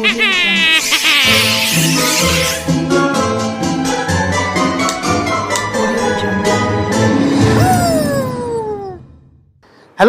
Hello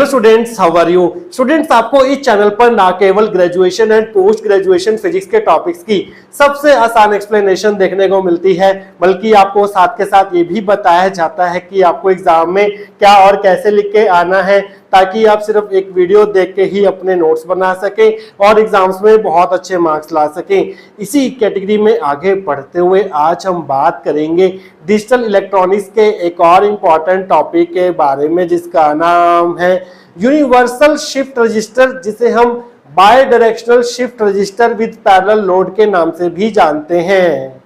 students, how are you students. आपको इस channel पर ना केवल graduation and post graduation physics के टॉपिक्स की सबसे आसान एक्सप्लेनेशन देखने को मिलती है, बल्कि आपको साथ के साथ ये भी बताया जाता है कि आपको एग्जाम में क्या और कैसे लिख के आना है, ताकि आप सिर्फ एक वीडियो देख के ही अपने नोट्स बना सकें और एग्जाम्स में बहुत अच्छे मार्क्स ला सकें। इसी कैटेगरी में आगे बढ़ते हुए आज हम बात करेंगे डिजिटल इलेक्ट्रॉनिक्स के एक और इम्पॉर्टेंट टॉपिक के बारे में, जिसका नाम है यूनिवर्सल शिफ्ट रजिस्टर, जिसे हम bidirectional shift register with parallel load के नाम से भी जानते हैं।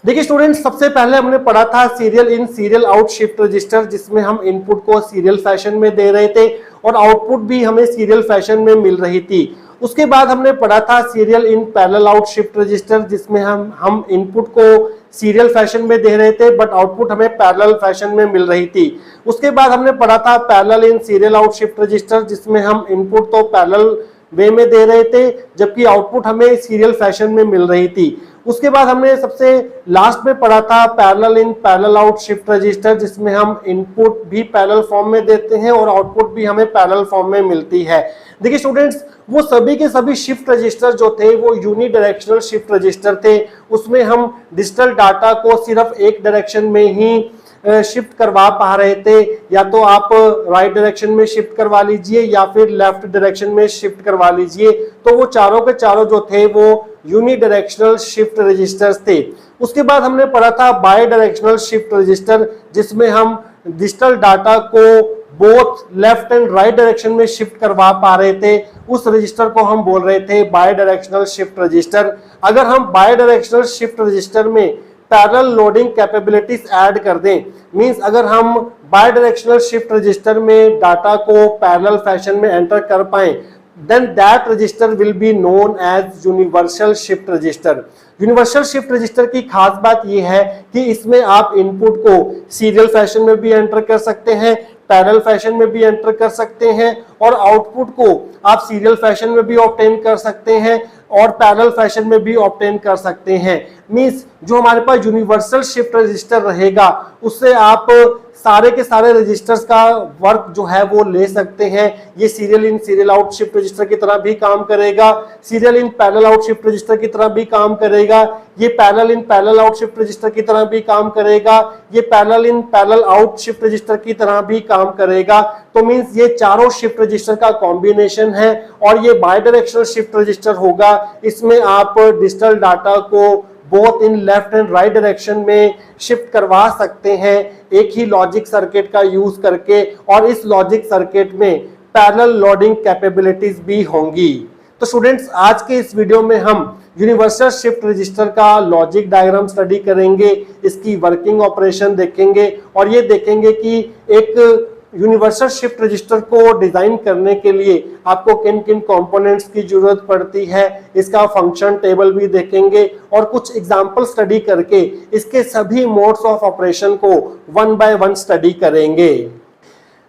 देखिए स्टूडेंट्स, सबसे पहले हमने पढ़ा था serial in serial out shift register, जिसमें हम इनपुट को सीरियल फैशन में दे रहे थे और आउटपुट भी हमें सीरियल फैशन में मिल रही थी। उसके बाद हमने पढ़ा था serial in parallel out shift register, जिसमें हम इनपुट को सीरियल फैशन में दे रहे थे बट आउटपुट हमें पैरेलल फैशन में मिल रही थी। उसके बाद हमने पढ़ा था parallel in serial out shift register, जिसमें हम इनपुट तो पैरेलल वे में दे रहे थे जबकि आउटपुट हमें सीरियल फैशन में मिल रही थी। उसके बाद हमने सबसे लास्ट में पढ़ा था parallel in parallel out shift register, जिसमें हम इनपुट भी पैरेलल फॉर्म में देते हैं और आउटपुट भी हमें पैरेलल फॉर्म में मिलती है। देखिए स्टूडेंट्स, वो सभी के सभी शिफ्ट रजिस्टर जो थे वो यूनिडायरेक्शनल शिफ्ट रजिस्टर थे। उसमें हम डिजिटल डाटा को सिर्फ एक डायरेक्शन में ही शिफ्ट करवा पा रहे थे, या तो आप राइट डायरेक्शन में शिफ्ट करवा लीजिए या फिर लेफ्ट डायरेक्शन में शिफ्ट करवा लीजिए। तो वो चारों के चारों जो थे वो यूनिडायरेक्शनल शिफ्ट रजिस्टर्स थे। उसके बाद हमने पढ़ा था बाय डायरेक्शनल शिफ्ट रजिस्टर, जिसमें हम डिजिटल डाटा को both left and right direction में शिफ्ट करवा पा रहे थे। उस रजिस्टर को हम बोल रहे थे बाय डायरेक्शनल शिफ्ट रजिस्टर। अगर हम बाय डायरेक्शनल शिफ्ट रजिस्टर में पैरेलल लोडिंग कैपेबिलिटीज ऐड कर दें, मींस अगर हम बाय डायरेक्शनल शिफ्ट रजिस्टर में डाटा को पैरेलल फैशन में एंटर कर पाए, then that register will be known as universal shift register। Universal shift register की खास बात यह है कि इसमें आप इनपुट को सीरियल फैशन में भी एंटर कर सकते हैं, पैरेलल फैशन में भी एंटर कर सकते हैं और आउटपुट को आप सीरियल फैशन में भी ऑब्टेन कर सकते हैं और पैरेलल फैशन में भी ऑब्टेन कर सकते हैं। मींस जो हमारे पास यूनिवर्सल शिफ्ट रजिस्टर रहेगा उससे आप सारे के सारे रजिस्टर्स का वर्क जो है वो ले सकते हैं। ये serial in serial out shift register की तरह भी काम करेगा, serial in parallel out shift register की तरह भी काम करेगा, ये parallel in parallel out shift register की तरह भी काम करेगा, ये parallel in parallel out shift register की तरह भी काम करेगा। तो मींस ये चारों शिफ्ट रजिस्टर का कॉम्बिनेशन है और ये बाय डायरेक्शनल शिफ्ट रजिस्टर होगा। इसमें आप डिजिटल डाटा को both in left and right direction में शिफ्ट करवा सकते हैं एक ही लॉजिक सर्किट का यूज करके, और इस लॉजिक सर्किट में पैरेलल लोडिंग कैपेबिलिटीज भी होंगी। तो स्टूडेंट्स, आज के इस वीडियो में हम यूनिवर्सल शिफ्ट रजिस्टर का लॉजिक डायग्राम स्टडी करेंगे, इसकी वर्किंग ऑपरेशन देखेंगे और ये देखेंगे कि एक यूनिवर्सल शिफ्ट रजिस्टर को डिजाइन करने के लिए आपको किन किन कंपोनेंट्स की जरूरत पड़ती है, इसका फंक्शन टेबल भी देखेंगे और कुछ एग्जांपल स्टडी करके इसके सभी मोड्स ऑफ ऑपरेशन को वन बाय वन स्टडी करेंगे।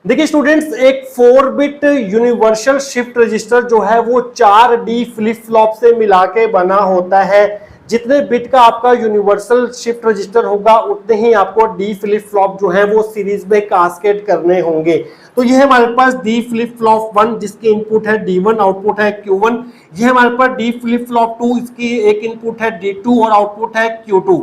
देखिए स्टूडेंट्स, एक 4 बिट यूनिवर्सल शिफ्ट रजिस्टर जो है वो 4D फ्लिप फ्लॉप से मिला के बना होता है। जितने बिट का आपका यूनिवर्सल शिफ्ट रजिस्टर होगा उतने ही आपको डी फ्लिप फ्लॉप जो है वो सीरीज में कास्केड करने होंगे। तो ये हमारे पास डी फ्लिप फ्लॉप 1 जिसकी इनपुट है D1, आउटपुट है Q1। ये हमारे पास डी फ्लिप फ्लॉप 2, इसकी एक इनपुट है D2 और आउटपुट है Q2।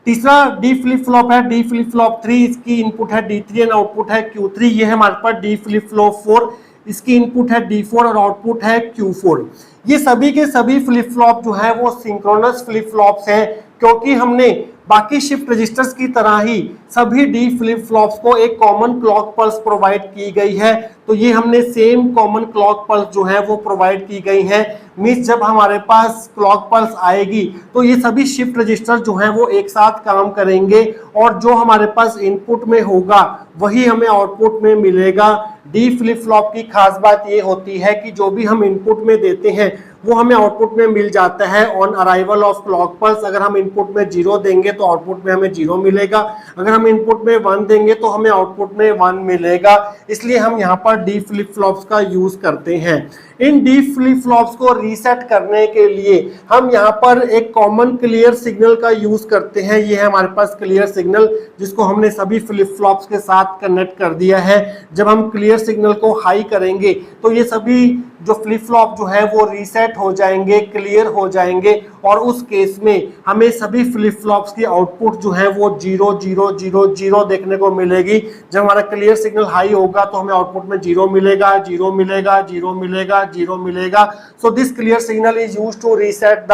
तीसरा डी फ्लिप फ्लॉप है डी फ्लिप फ्लॉप 3, इसकी इनपुट है D3 और आउटपुट है Q3। ये है हमारे पास डी फ्लिप फ्लॉप 4, इसकी इनपुट है D4 और आउटपुट है Q4। ये सभी के सभी फ्लिप फ्लॉप जो है वो सिंक्रोनस फ्लिप फ्लॉप्स हैं, क्योंकि हमने बाकी शिफ्ट रजिस्टर्स की तरह ही सभी डी फ्लिप फ्लॉप्स को एक कॉमन क्लॉक पल्स प्रोवाइड की गई है। तो ये हमने सेम कॉमन क्लॉक पल्स जो है वो प्रोवाइड की गई है। मींस जब हमारे पास क्लॉक पल्स आएगी तो ये सभी शिफ्ट रजिस्टर जो हैं वो एक साथ काम करेंगे और जो हमारे पास इनपुट में होगा वही हमें आउटपुट में मिलेगा। डी फ्लिप फ्लॉप की खास बात ये होती है कि जो भी हम इनपुट में देते हैं वो हमें आउटपुट में मिल जाता है on arrival of clock pulse. अगर हम इनपुट में 0 देंगे तो आउटपुट में हमें 0 मिलेगा, अगर हम इनपुट में 1 देंगे तो हमें आउटपुट में 1 मिलेगा। इसलिए हम यहाँ पर डी फ्लिप फ्लॉप्स का यूज करते हैं। इन डी फ्लिप फ्लॉप्स को रीसेट करने के लिए हम यहाँ पर एक कॉमन क्लियर सिग्नल का यूज करते हैं। ये है हमारे पास क्लियर सिग्नल, जिसको हमने सभी फ्लिप फ्लॉप्स के साथ कनेक्ट कर दिया है। जब हम क्लियर सिग्नल को हाई करेंगे तो ये सभी जो फ्लिप फ्लॉप जो है वो रीसेट हो जाएंगे, क्लियर हो जाएंगे, और उस केस में हमें सभी फ्लिप फ्लॉप्स की आउटपुट जो है वो 0 0 0 0 देखने को मिलेगी। जब हमारा क्लियर सिग्नल हाई होगा तो हमें आउटपुट में 0 मिलेगा, 0 मिलेगा, 0 मिलेगा, 0 मिलेगा। So this clear signal is used to reset the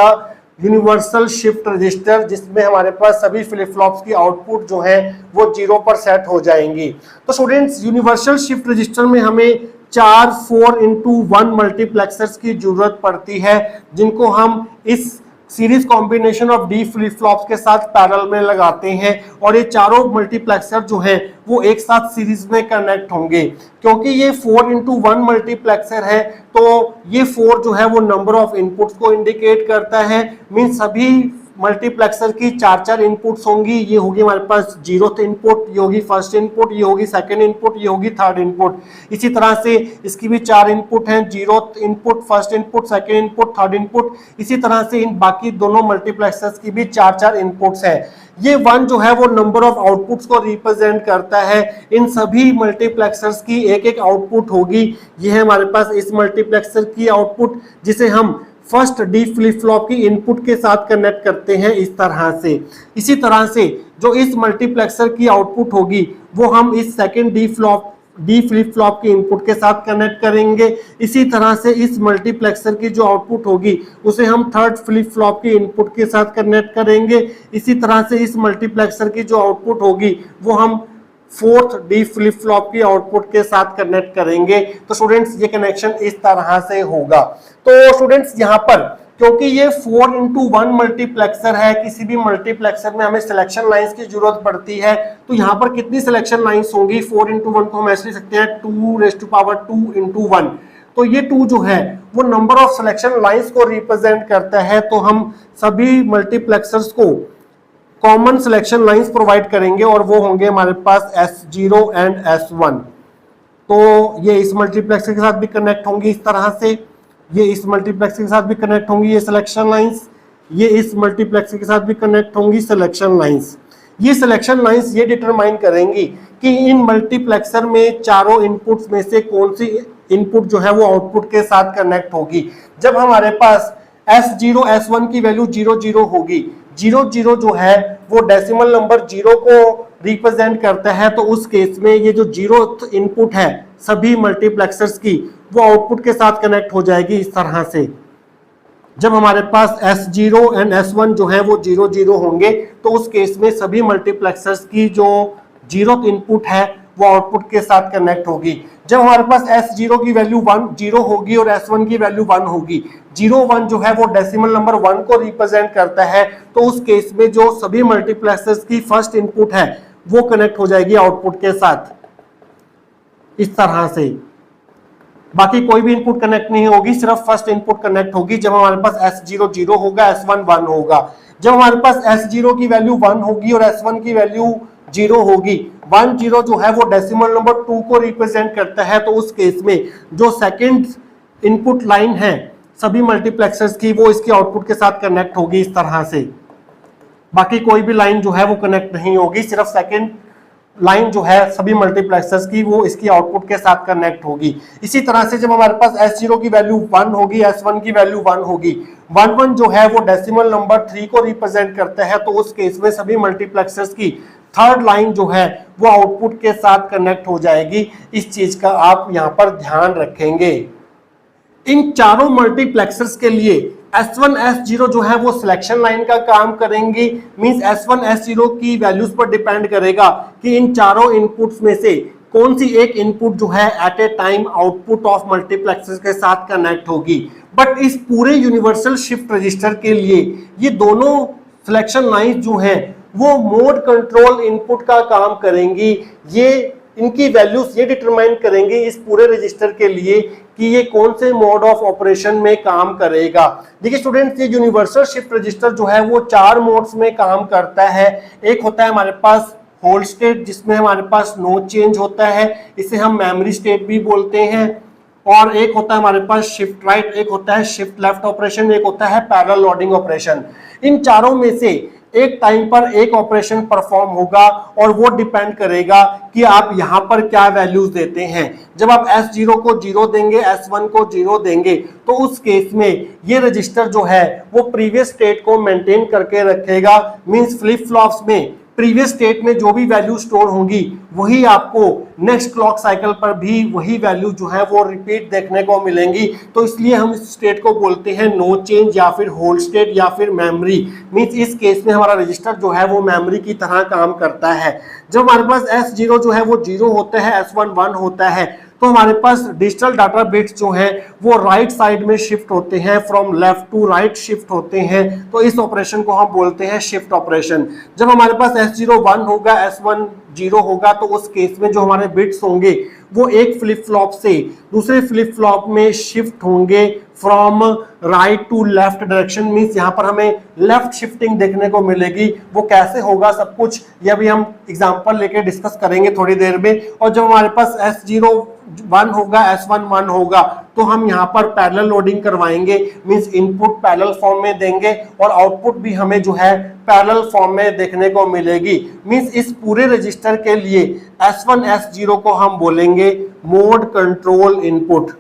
universal shift register, जिसमें हमारे पास सभी फ्लिप फ्लॉप्स की आउटपुट जो है वो 0 पर सेट हो जाएंगी। तो स्टूडेंट्स, यूनिवर्सल शिफ्ट रजिस्टर में हमें 4/4 मल्टीप्लेक्सर्स की जरूरत पड़ती है, जिनको हम इस series combination of D flip flops के साथ पैरेलल में लगाते हैं, और ये चारों मल्टीप्लेक्सर जो है वो एक साथ सीरीज में कनेक्ट होंगे। क्योंकि ये 4/1 मल्टीप्लेक्सर है तो ये 4 जो है वो नंबर ऑफ इनपुट्स को इंडिकेट करता है। मीन सभी मल्टीप्लेक्सर की 4 इनपुट्स होंगी। ये होगी हमारे पास 0th इनपुट, ये होगी फर्स्ट इनपुट, ये होगी सेकंड इनपुट, ये होगी थर्ड इनपुट। इसी तरह से इसकी भी 4 इनपुट हैं, 0th input, first input, second input, third input. इसी तरह से इन बाकी दोनों मल्टीप्लेक्सर्स की भी 4 इनपुट्स हैं। ये 1 जो है वो नंबर ऑफ आउटपुट्स को रिप्रेजेंट करता है। इन सभी मल्टीप्लेक्सर्स की एक एक आउटपुट होगी। ये है हमारे पास इस मल्टीप्लेक्सर की आउटपुट, जिसे हम फर्स्ट डी फ्लिप फ्लॉप की इनपुट के साथ कनेक्ट करते हैं इस तरह से। इसी तरह से जो इस मल्टीप्लेक्सर की आउटपुट होगी वो हम इस सेकंड डी फ्लिप फ्लॉप की इनपुट के साथ कनेक्ट करेंगे। इसी तरह से इस मल्टीप्लेक्सर की जो आउटपुट होगी उसे हम थर्ड फ्लिप फ्लॉप की इनपुट के साथ कनेक्ट करेंगे। इसी तरह से इस मल्टीप्लेक्सर की जो आउटपुट होगी वो हम फोर्थ डी फ्लिप फ्लॉप की आउटपुट के साथ कनेक्ट करेंगे। तो स्टूडेंट्स, ये कनेक्शन इस तरह से होगा। तो स्टूडेंट्स, यहाँ पर क्योंकि ये 4/1 मल्टीप्लेक्सर है, किसी भी मल्टीप्लेक्सर में हमें सिलेक्शन लाइंस की जरूरत पड़ती है। तो यहाँ पर कितनी सिलेक्शन लाइंस होंगी? 4/1 को हम ऐसे लिख सकते हैं 2⁻²⁰1। तो ये 2 जो है वो नंबर ऑफ सिलेक्शन लाइंस को रिप्रेजेंट करता है। तो हम सभी मल्टीप्लेक्सर्स को कॉमन सिलेक्शन लाइंस प्रोवाइड करेंगे, और वो होंगे हमारे पास S0 एंड S1। तो ये इस मल्टीप्लेक्सर के साथ भी कनेक्ट होंगी इस तरह से, ये इस मल्टीप्लेक्सर के साथ भी कनेक्ट होंगी ये सिलेक्शन लाइंस, ये इस मल्टीप्लेक्सर के साथ भी कनेक्ट होंगी सिलेक्शन लाइंस। ये सिलेक्शन लाइंस ये डिटरमाइन करेंगी कि इन मल्टीप्लेक्सर में चारों इनपुट्स में से कौन सी इनपुट जो है वो आउटपुट के साथ कनेक्ट होगी। जब हमारे पास S0 S1 की वैल्यू 0 0 होगी, 0 0 जो है वो डेसिमल नंबर 0 को रिप्रेजेंट करता है, तो उस केस में ये जो 0th इनपुट है सभी मल्टीप्लेक्सर्स की वो आउटपुट के साथ कनेक्ट हो जाएगी इस तरह से। जब हमारे पास S0 एंड S1 जो है वो 0 0 होंगे, तो उस केस में सभी मल्टीप्लेक्सर्स की जो 0th इनपुट है वो आउटपुट के साथ कनेक्ट होगी। जब हमारे पास S0 की वैल्यू 1 0 होगी और S1 की वैल्यू 1 होगी, 0 1 जो है वो डेसिमल नंबर 1 को रिप्रेजेंट करता है, तो उस केस में जो सभी मल्टीप्लेक्सर्स की फर्स्ट इनपुट है वो कनेक्ट हो जाएगी आउटपुट के साथ इस तरह से। बाकी कोई भी इनपुट कनेक्ट नहीं होगी, सिर्फ फर्स्ट इनपुट कनेक्ट होगी। जब हमारे पास S0 0 होगा, S1 1 होगा। जब हमारे पास S0 की वैल्यू 1 होगी और S1 की वैल्यू 0 होगी, 1 0 जो है वो डेसिमल नंबर 2 को रिप्रेजेंट करता है, तो उस केस में जो सेकंड इनपुट लाइन है सभी मल्टीप्लेक्सर्स की वो इसके आउटपुट के साथ कनेक्ट होगी इस तरह से। बाकी कोई भी लाइन जो है वो कनेक्ट नहीं होगी, सिर्फ सेकंड लाइन जो है सभी मल्टीप्लेक्सर्स की वो इसकी आउटपुट के साथ कनेक्ट होगी। इसी तरह से जब हमारे पास S0 की वैल्यू 1 होगी, S1 की वैल्यू 1 होगी, 1 1 जो है वो डेसिमल नंबर 3 को रिप्रेजेंट करता है, तो उस केस में सभी मल्टीप्लेक्सर्स की थर्ड लाइन जो है वो आउटपुट के साथ कनेक्ट हो जाएगी। इस चीज का आप यहाँ पर ध्यान रखेंगे। इन चारों मल्टीप्लेक्सर्स के लिए S1 S0 जो है वो सिलेक्शन लाइन का काम करेंगी। मींस S1 S0 की वैल्यूज पर डिपेंड करेगा कि इन चारों इनपुट्स में से कौन सी एक इनपुट जो है at a time output of multiplexers के साथ कनेक्ट होगी। बट इस पूरे यूनिवर्सल शिफ्ट रजिस्टर के लिए ये दोनों सिलेक्शन लाइन जो है वो मोड कंट्रोल इनपुट का काम करेंगी। ये इनकी वैल्यूज ये डिटरमाइन करेंगे इस पूरे रजिस्टर के लिए कि ये कौन से मोड ऑफ ऑपरेशन में काम करेगा। देखिए स्टूडेंट्स, ये यूनिवर्सल शिफ्ट रजिस्टर जो है वो 4 मोड्स में काम करता है। एक होता है हमारे पास होल्ड स्टेट, जिसमें हमारे पास नो चेंज होता है, इसे हम मेमोरी स्टेट भी बोलते हैं। और एक होता है हमारे पास शिफ्ट राइट, एक होता है शिफ्ट लेफ्ट ऑपरेशन, एक होता है पैरेलल लोडिंग ऑपरेशन। इन चारों में से एक टाइम पर एक ऑपरेशन परफॉर्म होगा और वो डिपेंड करेगा कि आप यहां पर क्या वैल्यूज देते हैं। जब आप S0 को 0 देंगे, S1 को 0 देंगे, तो उस केस में ये रजिस्टर जो है वो प्रीवियस स्टेट को मेंटेन करके रखेगा। मींस फ्लिप फ्लॉप्स में प्रीवियस स्टेट में जो भी वैल्यू स्टोर होंगी वही आपको नेक्स्ट क्लॉक साइकिल पर भी वही वैल्यू जो है वो रिपीट देखने को मिलेंगी। तो इसलिए हम इस स्टेट को बोलते हैं नो चेंज या फिर होल्ड स्टेट या फिर मेमोरी। मींस इस केस में हमारा रजिस्टर जो है वो मेमोरी की तरह काम करता है। जब हमारे पास S0 जो है वो 0 होता है, S1 1 होता है, तो हमारे पास डिजिटल डाटा बिट्स जो हैं वो राइट साइड में शिफ्ट होते हैं, from left to right shift होते हैं। तो इस ऑपरेशन को हम बोलते हैं शिफ्ट ऑपरेशन। जब हमारे पास S0 1 होगा, S1 0 होगा, तो उस केस में जो हमारे बिट्स होंगे वो एक फ्लिप फ्लॉप से दूसरे फ्लिप फ्लॉप में शिफ्ट होंगे from right to left direction. Means यहाँ पर हमें लेफ्ट शिफ्टिंग देखने को मिलेगी। वो कैसे होगा सब कुछ ये भी हम एग्जांपल लेके डिस्कस करेंगे थोड़ी देर में। और जब हमारे पास S0 1 होगा, S1 1 होगा, तो हम यहाँ पर पैरेलल लोडिंग करवाएंगे। मींस इनपुट पैरेलल फॉर्म में देंगे और आउटपुट भी हमें जो है पैरेलल फॉर्म में देखने को मिलेगी। मींस इस पूरे रजिस्टर के लिए S1 S0 को हम बोलेंगे मोड कंट्रोल इनपुट।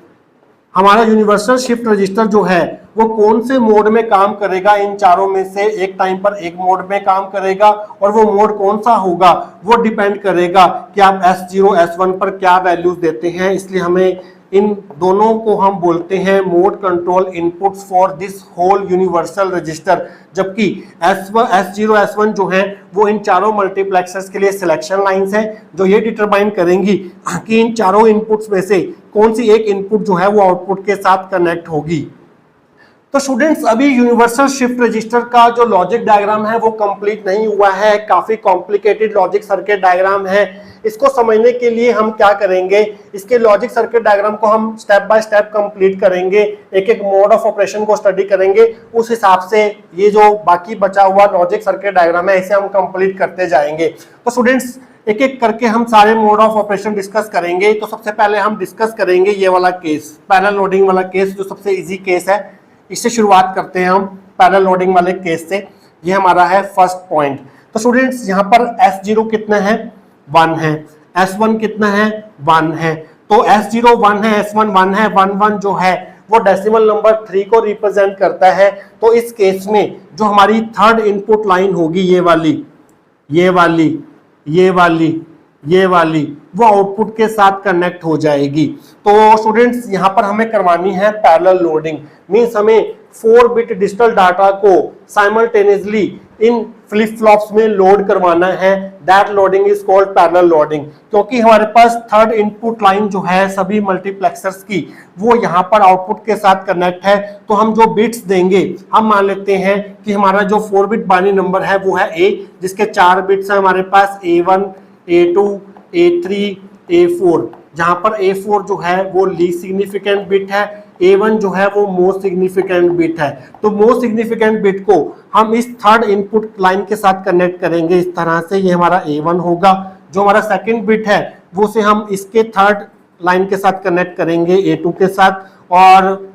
हमारा यूनिवर्सल शिफ्ट रजिस्टर जो है वो कौन से मोड में काम करेगा, इन चारों में से एक टाइम पर एक मोड में काम करेगा। और वो मोड कौन सा होगा वो डिपेंड करेगा कि आप S0 S1 पर क्या वैल्यूज देते हैं। इसलिए हमें इन दोनों को हम बोलते हैं mode control inputs for this whole universal register. जबकि S0 S1 जो है वो इन चारों मल्टीप्लेक्सर्स के लिए सिलेक्शन लाइंस हैं जो ये डिटरमाइन करेंगी कि इन चारों इनपुट्स में से कौन सी एक इनपुट जो है वो आउटपुट के साथ कनेक्ट होगी। तो स्टूडेंट्स अभी यूनिवर्सल शिफ्ट रजिस्टर का जो लॉजिक डायग्राम है वो कंप्लीट नहीं हुआ है, काफी कॉम्प्लिकेटेड लॉजिक सर्किट डायग्राम है। इसको समझने के लिए हम क्या करेंगे, इसके लॉजिक सर्किट डायग्राम को हम स्टेप बाय स्टेप कंप्लीट करेंगे, एक एक मोड ऑफ ऑपरेशन को स्टडी करेंगे। उस हिसाब से ये जो बाकी बचा हुआ लॉजिक सर्किट डायग्राम है इसे हम कंप्लीट करते जाएंगे। तो स्टूडेंट्स एक एक करके हम सारे मोड ऑफ ऑपरेशन डिस्कस करेंगे। तो सबसे पहले हम डिस्कस करेंगे ये वाला केस, पैरेलल लोडिंग वाला केस, जो सबसे इजी केस है। इससे शुरुआत करते हैं हम पैरेलल लोडिंग वाले केस से। ये हमारा है फर्स्ट पॉइंट। तो स्टूडेंट्स यहाँ पर S0 कितना है, 1 है, S1 कितना है, 1 है। तो S0 1 है, S1 1 है, 1 1 जो है वो डेसिमल नंबर 3 को रिप्रेजेंट करता है। तो इस केस में जो हमारी थर्ड इनपुट लाइन होगी ये वाली, ये वाली, ये वाली, ये वाली, वो आउटपुट के साथ कनेक्ट हो जाएगी। तो स्टूडेंट्स यहाँ पर हमें करवानी है पैरेलल लोडिंग। मींस हमें 4 बिट डिजिटल डाटा को साइमल्टेनियसली इन फ्लिप फ्लॉप्स में लोड करवाना है। That loading is called parallel loading. क्योंकि हमारे पास थर्ड इनपुट लाइन जो है सभी मल्टीप्लेक्सर्स की वो यहाँ पर आउटपुट के साथ कनेक्ट है। तो हम जो बिट्स देंगे, हम मान लेते हैं कि हमारा जो 4 बिट बाइनरी नंबर है वो है A, जिसके 4 बिट्स है हमारे पास A1 A2 A3 A4, जहां पर A4 जो है वो लीस्ट सिग्निफिकेंट बिट है, A1 जो है वो मोस्ट सिग्निफिकेंट बिट है। तो मोस्ट सिग्निफिकेंट बिट को हम इस थर्ड इनपुट लाइन के साथ कनेक्ट करेंगे इस तरह से। ये हमारा A1 होगा। जो हमारा सेकंड बिट है वो से हम इसके थर्ड लाइन के साथ कनेक्ट करेंगे A2 के साथ, और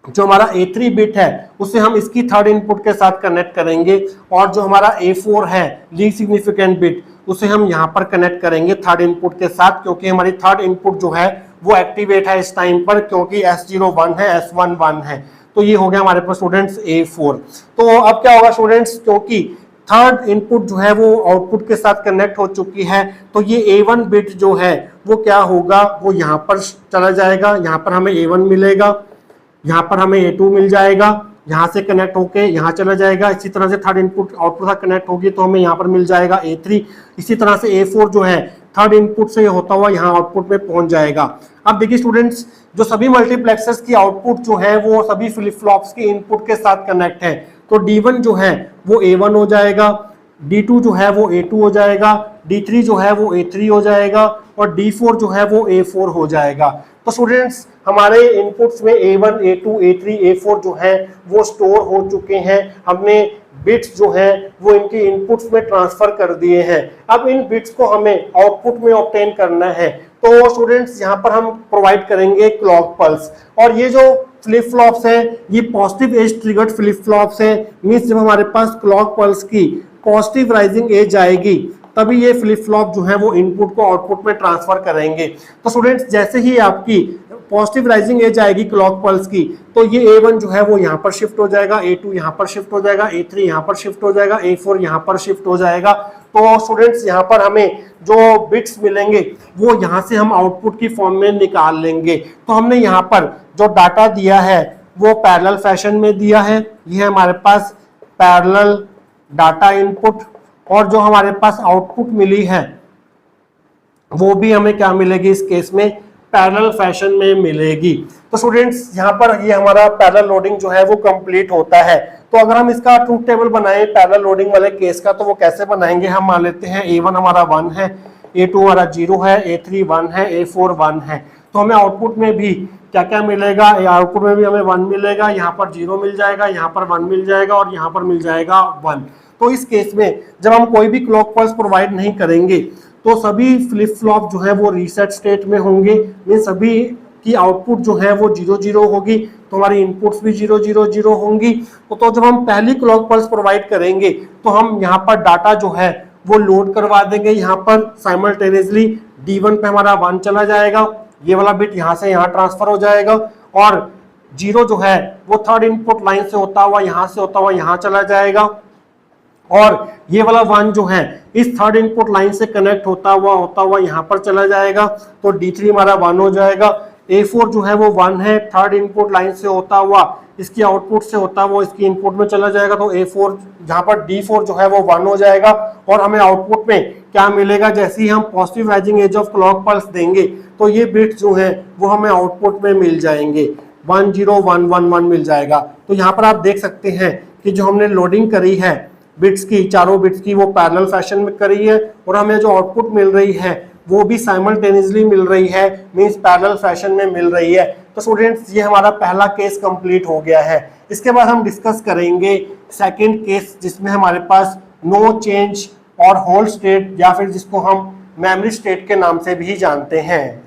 जो हमारा A3 बिट है उसे हम इसकी थर्ड इनपुट के साथ कनेक्ट करेंगे। और जो हमारा A4 है लीस्ट सिग्निफिकेंट बिट, उसे हम यहाँ पर कनेक्ट करेंगे थर्ड इनपुट के साथ, क्योंकि हमारी थर्ड इनपुट जो है वो एक्टिवेट है इस टाइम पर, क्योंकि S0 1 है, S1 1 है। तो ये हो गया हमारे पास स्टूडेंट्स A4। तो अब क्या होगा स्टूडेंट्स, क्योंकि थर्ड इनपुट जो है वो आउटपुट के साथ कनेक्ट हो चुकी है, तो ये A1 बिट जो है वो क्या होगा, वो यहाँ पर चला जाएगा। यहाँ पर हमें A1 मिलेगा, यहाँ पर हमें A2 मिल जाएगा, यहाँ से कनेक्ट होके यहाँ चला जाएगा। इसी तरह से थर्ड इनपुट आउटपुट से कनेक्ट होगी तो हमें यहाँ पर मिल जाएगा A3। इसी तरह से A4 जो है थर्ड इनपुट से होता हुआ यहाँ आउटपुट में पहुंच जाएगा। अब देखिए स्टूडेंट्स, जो सभी मल्टीप्लेक्सर्स की आउटपुट जो है वो सभी फ्लिप फ्लॉप्स के इनपुट के साथ कनेक्ट है। तो D1 जो है वो A1 हो जाएगा, D2 जो है वो A2 हो जाएगा, D3 जो है वो A3 हो जाएगा और D4 जो है वो A4 हो जाएगा। तो स्टूडेंट्स हमारे इनपुट्स में A1, A2, A3, A4 जो है वो स्टोर हो चुके हैं। हमने बिट्स जो है वो इनके इनपुट्स में ट्रांसफर कर दिए हैं। अब इन बिट्स को हमें आउटपुट में ऑब्टेन करना है। तो स्टूडेंट्स यहाँ पर हम प्रोवाइड करेंगे क्लॉक पल्स, और ये जो फ्लिप फ्लॉप्स है ये positive edge triggered flip flops है। मींस जब हमारे पास क्लॉक पल्स की पॉजिटिव राइजिंग एज आएगी तभी ये फ्लिप फ्लॉप जो है वो इनपुट को आउटपुट में ट्रांसफर करेंगे। तो स्टूडेंट्स जैसे ही आपकी पॉजिटिव राइजिंग एज आएगी क्लॉक पल्स की तो ये A1 जो है वो यहाँ पर शिफ्ट हो जाएगा, A2 यहाँ पर शिफ्ट हो जाएगा, A3 यहाँ पर शिफ्ट हो जाएगा, A4 यहाँ पर शिफ्ट हो जाएगा। तो स्टूडेंट्स यहाँ पर हमें जो बिट्स मिलेंगे वो यहाँ से हम आउटपुट की फॉर्म में निकाल लेंगे। तो हमने यहाँ पर जो डाटा दिया है वो पैरेलल फैशन में दिया है। ये है हमारे पास पैरेलल डाटा इनपुट, और जो हमारे पास आउटपुट मिली है वो भी हमें क्या मिलेगी इस केस में पैरेलल फैशन में मिलेगी। तो स्टूडेंट्स यहाँ पर ये हमारा पैरेलल लोडिंग जो है वो कंप्लीट होता है। तो अगर हम इसका ट्रूथ टेबल बनाएं पैरेलल लोडिंग वाले केस का तो वो कैसे बनाएंगे, हम मान लेते हैं A1 हमारा 1 है, A2 हमारा 0 है, A3 1 है, A4 1 है। तो हमें आउटपुट में भी क्या क्या मिलेगा, आउटपुट में भी हमें 1 मिलेगा, यहाँ पर 0 मिल जाएगा, यहाँ पर 1 मिल जाएगा और यहाँ पर मिल जाएगा 1। तो इस केस में जब हम कोई भी क्लॉक पल्स प्रोवाइड नहीं करेंगे तो सभी फ्लिप फ्लॉप जो है वो रीसेट स्टेट में होंगे। मीन सभी की आउटपुट जो है वो 0 0 होगी, तो हमारी इनपुट्स भी 0 0 0 होंगी। तो जब हम पहली क्लॉक पल्स प्रोवाइड करेंगे तो हम यहाँ पर डाटा जो है वो लोड करवा देंगे। यहाँ पर साइमल्टेनियसली D1 पे हमारा 1 चला जाएगा, ये वाला बिट यहाँ से यहाँ ट्रांसफर हो जाएगा, और 0 जो है वो थर्ड इनपुट लाइन से होता हुआ यहाँ से होता हुआ यहाँ चला जाएगा, और ये वाला 1 जो है इस थर्ड इनपुट लाइन से कनेक्ट होता हुआ यहाँ पर चला जाएगा। तो D3 हमारा 1 हो जाएगा। A4 जो है वो 1 है, थर्ड इनपुट लाइन से होता हुआ इसकी आउटपुट से होता हुआ इसकी इनपुट में चला जाएगा। तो A4 जहाँ पर D4 जो है वो 1 हो जाएगा, और हमें आउटपुट में क्या मिलेगा, जैसे ही हम positive rising edge of clock pulse देंगे तो ये बिट्स जो है वो हमें आउटपुट में मिल जाएंगे, 1 0 1 1 1 मिल जाएगा। तो यहाँ पर आप देख सकते हैं कि जो हमने लोडिंग करी है बिट्स की, चारों बिट्स की, वो पैरेलल फैशन में करी है, और हमें जो आउटपुट मिल रही है वो भी साइमल्टेनियसली मिल रही है, मींस पैरेलल फैशन में मिल रही है। तो स्टूडेंट्स ये हमारा पहला केस कंप्लीट हो गया है। इसके बाद हम डिस्कस करेंगे सेकंड केस, जिसमें हमारे पास नो चेंज और होल्ड स्टेट, या फिर जिसको हम मेमोरी स्टेट के नाम से भी जानते हैं।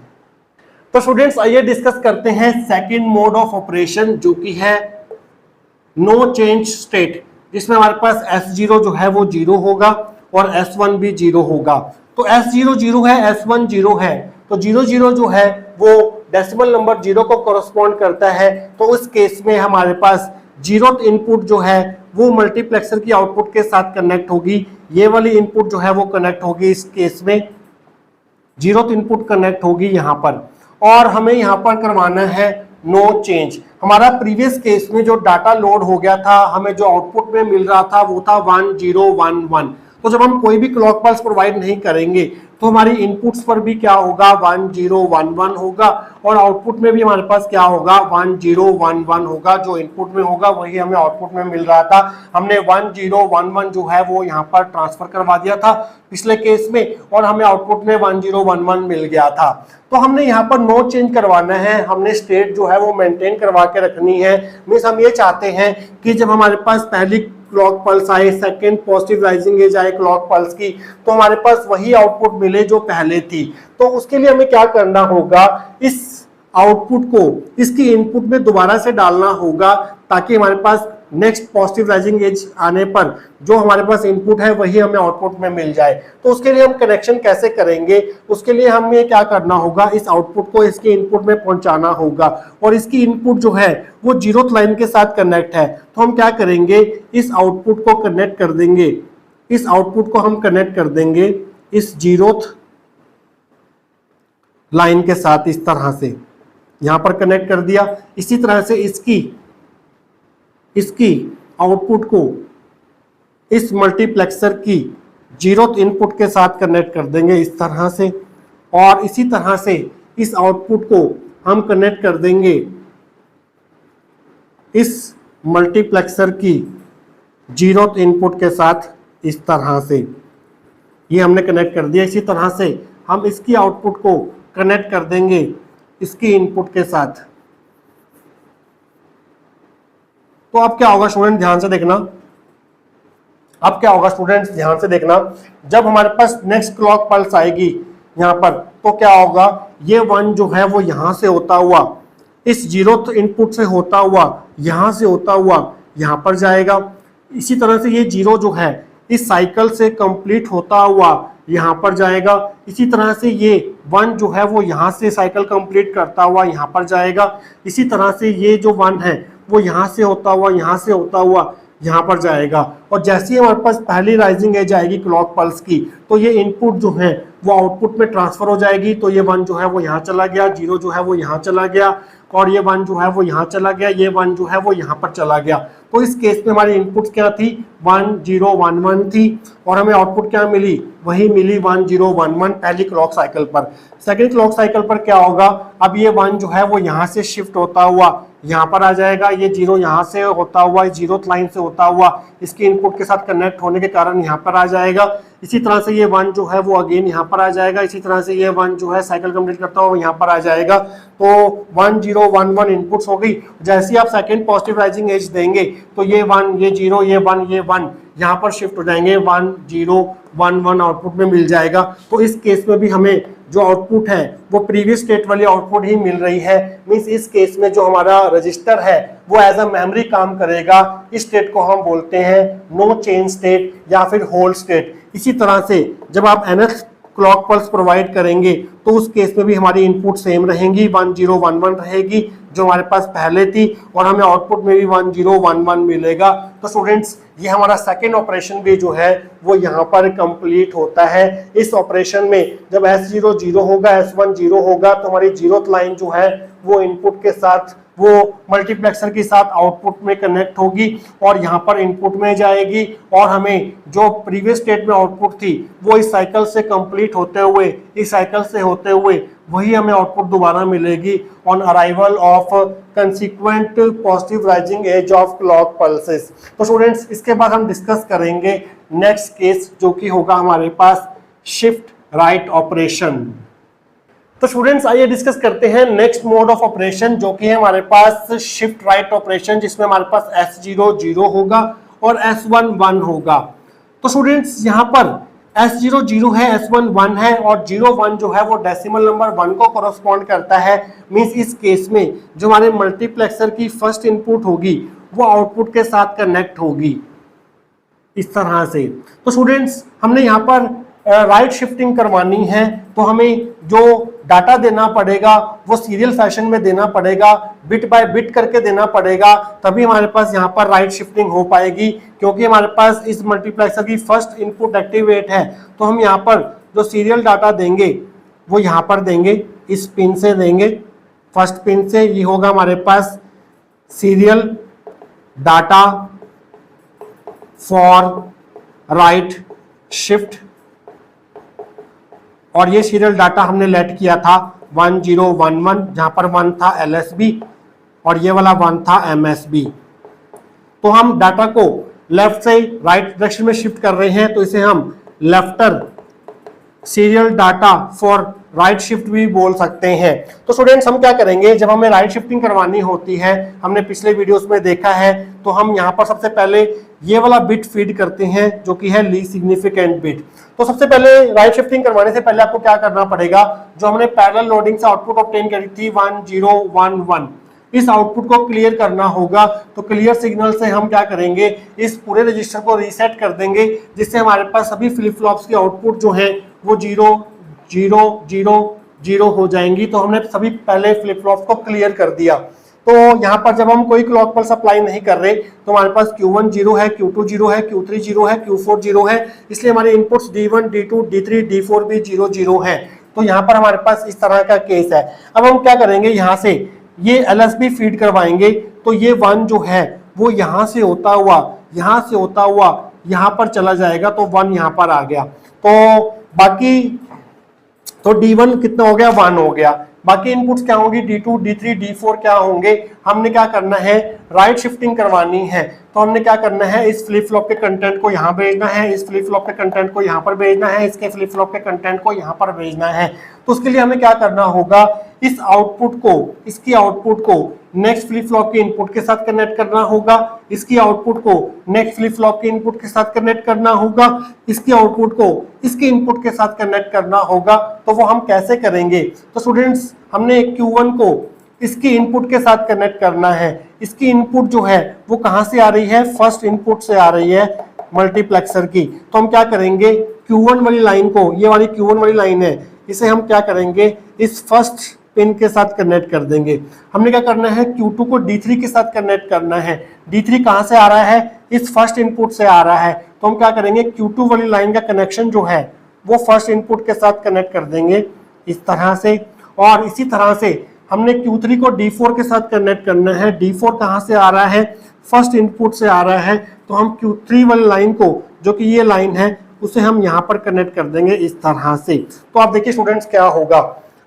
तो स्टूडेंट्स आइए डिस्कस करते हैं सेकंड मोड ऑफ ऑपरेशन, जो कि है नो चेंज स्टेट, जिसमें हमारे पास S0 जो है वो 0 होगा और S1 भी 0 होगा। तो S0 0 है, S1 0 है, तो 0 0 जो है वो डेसिमल नंबर 0 को कॉरस्पॉन्ड करता है। तो उस केस में हमारे पास 0th इनपुट जो है वो मल्टीप्लेक्सर की आउटपुट के साथ कनेक्ट होगी। ये वाली इनपुट जो है वो कनेक्ट होगी, इस केस में 0th इनपुट कनेक्ट होगी यहाँ पर, और हमें यहाँ पर करवाना है नो चेंज। हमारा प्रीवियस केस में जो डाटा लोड हो गया था, हमें जो आउटपुट में मिल रहा था वो था 1 0 1 1। तो जब हम कोई भी क्लॉक पल्स प्रोवाइड नहीं करेंगे तो हमारी इनपुट्स पर भी क्या होगा, 1 0 1 1 होगा, और आउटपुट में भी हमारे पास क्या होगा, 1 0 1 1 होगा। जो इनपुट में होगा वही हमें आउटपुट में मिल रहा था। हमने 1 0 1 1 जो है वो यहाँ पर ट्रांसफर करवा दिया था पिछले केस में, और हमें आउटपुट में 1 0 1 1 मिल गया था। तो हमने यहाँ पर नो चेंज करवाना है, हमने स्टेट जो है वो मेंटेन करवा के रखनी है। मींस हम ये चाहते हैं कि जब हमारे पास पहली क्लॉक पल्स आए, सेकंड पॉजिटिव राइजिंग एज आए क्लॉक पल्स की, तो हमारे पास वही आउटपुट मिले जो पहले थी। तो उसके लिए हमें क्या करना होगा, इस आउटपुट को इसकी इनपुट में दोबारा से डालना होगा, ताकि हमारे पास नेक्स्ट पॉजिटिव राइजिंग एज आने पर जो हमारे पास इनपुट है वही हमें आउटपुट में मिल जाए। तो उसके लिए हम कनेक्शन कैसे करेंगे, उसके लिए हमें क्या करना होगा, इस आउटपुट को इसके इनपुट में पहुंचाना होगा, और इसकी इनपुट जो है वो 0th लाइन के साथ कनेक्ट है। तो हम क्या करेंगे, इस आउटपुट को कनेक्ट कर देंगे, इस आउटपुट को हम कनेक्ट कर देंगे इस 0th लाइन के साथ, इस तरह से यहां पर कनेक्ट कर दिया। इसी तरह से इसकी आउटपुट को इस मल्टीप्लेक्सर की 0th इनपुट के साथ कनेक्ट कर देंगे इस तरह से, और इसी तरह से इस आउटपुट को हम कनेक्ट कर देंगे इस मल्टीप्लेक्सर की 0th इनपुट के साथ इस तरह से ये हमने कनेक्ट कर दिया। इसी तरह से हम इसकी आउटपुट को कनेक्ट कर देंगे इसकी इनपुट के साथ। तो अब क्या होगा स्टूडेंट, ध्यान से देखना, अब क्या होगा स्टूडेंट्स ध्यान से देखना, जब हमारे पास नेक्स्ट क्लॉक पल्स आएगी यहां पर, तो क्या होगा, ये 1 जो है वो यहां से होता हुआ, इस 0th इनपुट से होता हुआ, यहां से होता हुआ यहां पर जाएगा। इसी तरह से ये 0 जो है इस साइकिल से कंप्लीट होता हुआ यहां पर जाएगा। इसी तरह से ये 1 जो है वो यहां से साइकिल कंप्लीट करता हुआ यहां पर जाएगा। इसी तरह से ये जो 1 है वो यहां से होता हुआ, यहां से होता हुआ यहां पर जाएगा। और जैसे ही हमारे पास पहली राइजिंग एज आएगी क्लॉक पल्स की, तो ये इनपुट जो है वो आउटपुट में ट्रांसफर हो जाएगी। तो ये 1 जो है वो यहाँ चला गया, 0 जो है वो यहाँ चला गया, और ये 1 जो है वो यहाँ चला गया, ये 1 जो है वो यहाँ पर चला गया। तो इस केस में हमारी इनपुट्स क्या थी, 1 0 1 1 थी, और हमें आउटपुट क्या मिली, वही मिली 1 0 1 1 पहली क्लॉक साइकिल पर। सेकेंड क्लॉक साइकिल पर क्या होगा, अब ये 1 जो है वो यहाँ से शिफ्ट होता हुआ यहाँ पर आ जाएगा, ये 0 यहाँ से होता हुआ, 0th लाइन से होता हुआ इसके इनपुट के साथ कनेक्ट होने के कारण यहाँ पर आ जाएगा। इसी तरह से ये 1 जो है वो अगेन यहाँ पर आ जाएगा। इसी तरह से ये 1 जो है साइकिल कंप्लीट करता हुआ यहाँ पर आ जाएगा। तो 1 0 1 1 इनपुट्स हो गई। जैसे ही आप सेकंड पॉजिटिव राइजिंग एज देंगे तो ये 1 ये 0 ये 1 ये 1 यहाँ पर शिफ्ट हो जाएंगे, 1 0 1 1 आउटपुट में मिल जाएगा। तो इस केस में भी हमें जो आउटपुट है वो प्रीवियस स्टेट वाली आउटपुट ही मिल रही है। मींस इस केस में जो हमारा रजिस्टर है वो एज अ मेमोरी काम करेगा। इस स्टेट को हम बोलते हैं नो चेंज स्टेट या फिर होल्ड स्टेट। इसी तरह से जब आप nth क्लॉक पल्स प्रोवाइड करेंगे तो उस केस में भी हमारी इनपुट सेम रहेंगी, 1 0 1 1 रहेगी जो हमारे पास पहले थी, और हमें आउटपुट में भी 1 0 1 1 मिलेगा। तो स्टूडेंट्स ये हमारा सेकेंड ऑपरेशन भी जो है वो यहाँ पर कंप्लीट होता है। इस ऑपरेशन में जब S0 0 होगा, S1 0 होगा, तो हमारी 0th लाइन जो है वो इनपुट के साथ, वो मल्टीप्लेक्सर के साथ आउटपुट में कनेक्ट होगी और यहाँ पर इनपुट में जाएगी, और हमें जो प्रीवियस स्टेट में आउटपुट थी वो इस साइकिल से कंप्लीट होते हुए, इस साइकिल से होते हुए वही हमें आउटपुट दोबारा मिलेगी on arrival of consequent positive rising edge of clock pulses. तो स्टूडेंट्स इसके बाद हम डिस्कस करेंगे नेक्स्ट केस जो कि होगा हमारे पास शिफ्ट राइट ऑपरेशन। तो स्टूडेंट्स आइए डिस्कस करते हैं नेक्स्ट मोड ऑफ ऑपरेशन जो कि है हमारे पास शिफ्ट राइट ऑपरेशन, जिसमें हमारे पास S0 0 होगा और S1 1 होगा। तो स्टूडेंट्स यहाँ पर S0 0 है, S1 1 है, और 0 1 जो है वो डेसिमल नंबर 1 को कॉरस्पॉन्ड करता है। मींस इस केस में जो हमारे मल्टीप्लेक्सर की फर्स्ट इनपुट होगी वो आउटपुट के साथ कनेक्ट होगी इस तरह से। तो स्टूडेंट्स हमने यहाँ पर राइट शिफ्टिंग करवानी है, तो हमें जो डाटा देना पड़ेगा वो सीरियल फैशन में देना पड़ेगा, बिट बाय बिट करके देना पड़ेगा, तभी हमारे पास यहाँ पर राइट शिफ्टिंग हो पाएगी। क्योंकि हमारे पास इस मल्टीप्लेक्सर की फर्स्ट इनपुट एक्टिवेट है, तो हम यहाँ पर जो सीरियल डाटा देंगे वो यहाँ पर देंगे, इस पिन से देंगे, फर्स्ट पिन से। ये होगा हमारे पास serial data for right shift, और ये सीरियल डाटा हमने लेट किया था 1 0 1 1, जहां पर 1 था LSB और ये वाला 1 था MSB। तो हम डाटा को लेफ्ट से राइट डायरेक्शन में शिफ्ट कर रहे हैं, तो इसे हम लेफ्टर serial data for right shift भी बोल सकते हैं। तो स्टूडेंट्स हम क्या करेंगे, जब हमें राइट शिफ्टिंग करवानी होती है, हमने पिछले वीडियोस में देखा है, तो हम यहाँ पर सबसे पहले ये वाला बिट फीड करते हैं जो कि है लीस्ट सिग्निफिकेंट बिट। तो सबसे पहले राइट शिफ्टिंग करवाने से पहले आपको क्या करना पड़ेगा, जो हमने पैरेलल लोडिंग से आउटपुट ऑब्टेन करी थी 1 0 1 1, इस आउटपुट को क्लियर करना होगा। तो क्लियर सिग्नल से हम क्या करेंगे, इस पूरे रजिस्टर को रीसेट कर देंगे, जिससे हमारे पास सभी फ्लिप फ्लॉप्स के आउटपुट जो है वो 0 0 0 0 हो जाएंगी। तो हमने सभी पहले फ्लिप फ्लॉप्स को क्लियर कर दिया। तो यहाँ पर जब हम कोई क्लॉक पल्स अप्लाई नहीं कर रहे, तो हमारे पास Q1 0 है, Q2 0 है, Q3 0 है, Q4 0 है, इसलिए हमारे inputs D1 D2 D3 D4 भी 0 0 है। तो यहाँ पर हमारे पास इस तरह का केस है। अब हम क्या करेंगे, यहाँ से ये LSB फीड करवाएंगे, तो ये 1 जो है वो यहाँ से होता हुआ, यहाँ से होता हुआ यहाँ पर चला जाएगा, तो 1 यहाँ पर आ गया। तो बाकी तो D1 कितना हो गया, 1 हो गया। बाकी इनपुट्स क्या होंगी, D2, D3, D4 क्या होंगे, हमने क्या करना है, राइट शिफ्टिंग करवानी है। तो हमने क्या करना है, इस फ्लिप फ्लॉप के कंटेंट को यहाँ भेजना है, इस फ्लिप फ्लॉप के कंटेंट को यहाँ पर भेजना है, इसके फ्लिप फ्लॉप के कंटेंट को यहाँ पर भेजना है। तो उसके लिए हमें क्या करना होगा, इस आउटपुट को, इसकी आउटपुट को नेक्स्ट फ्लिप फ्लॉप के इनपुट के साथ कनेक्ट करना होगा, इसकी आउटपुट को नेक्स्ट फ्लिप फ्लॉप के इनपुट के साथ कनेक्ट करना होगा, इसकी आउटपुट को इसके इनपुट के साथ कनेक्ट करना होगा। तो वो हम कैसे करेंगे, तो स्टूडेंट्स हमने Q1 को इसकी इनपुट के साथ कनेक्ट करना है। इसकी इनपुट जो है वो कहां से आ रही है, फर्स्ट इनपुट से आ रही है मल्टीप्लेक्सर की। तो हम क्या करेंगे, Q1 वाली लाइन को, ये वाली Q1 वाली लाइन है, इसे हम क्या करेंगे, इस फर्स्ट पिन के साथ कनेक्ट कर देंगे। हमने क्या करना है, Q2 को D3 के साथ कनेक्ट करना है। D3 कहां से आ रहा है, इस फर्स्ट इनपुट से आ रहा है। तो हम क्या करेंगे, Q2 वाली लाइन का कनेक्शन जो है वो फर्स्ट इनपुट के साथ कनेक्ट कर देंगे इस तरह से। और इसी तरह से हमने Q3 को D4 के साथ कनेक्ट करना है। D4 कहां से आ रहा है, फर्स्ट इनपुट से आ रहा है। तो हम Q3 वाली लाइन को, जो कि ये लाइन है, उसे हम यहां पर कनेक्ट कर देंगे इस तरह से। तो आप देखिए स्टूडेंट्स क्या होगा,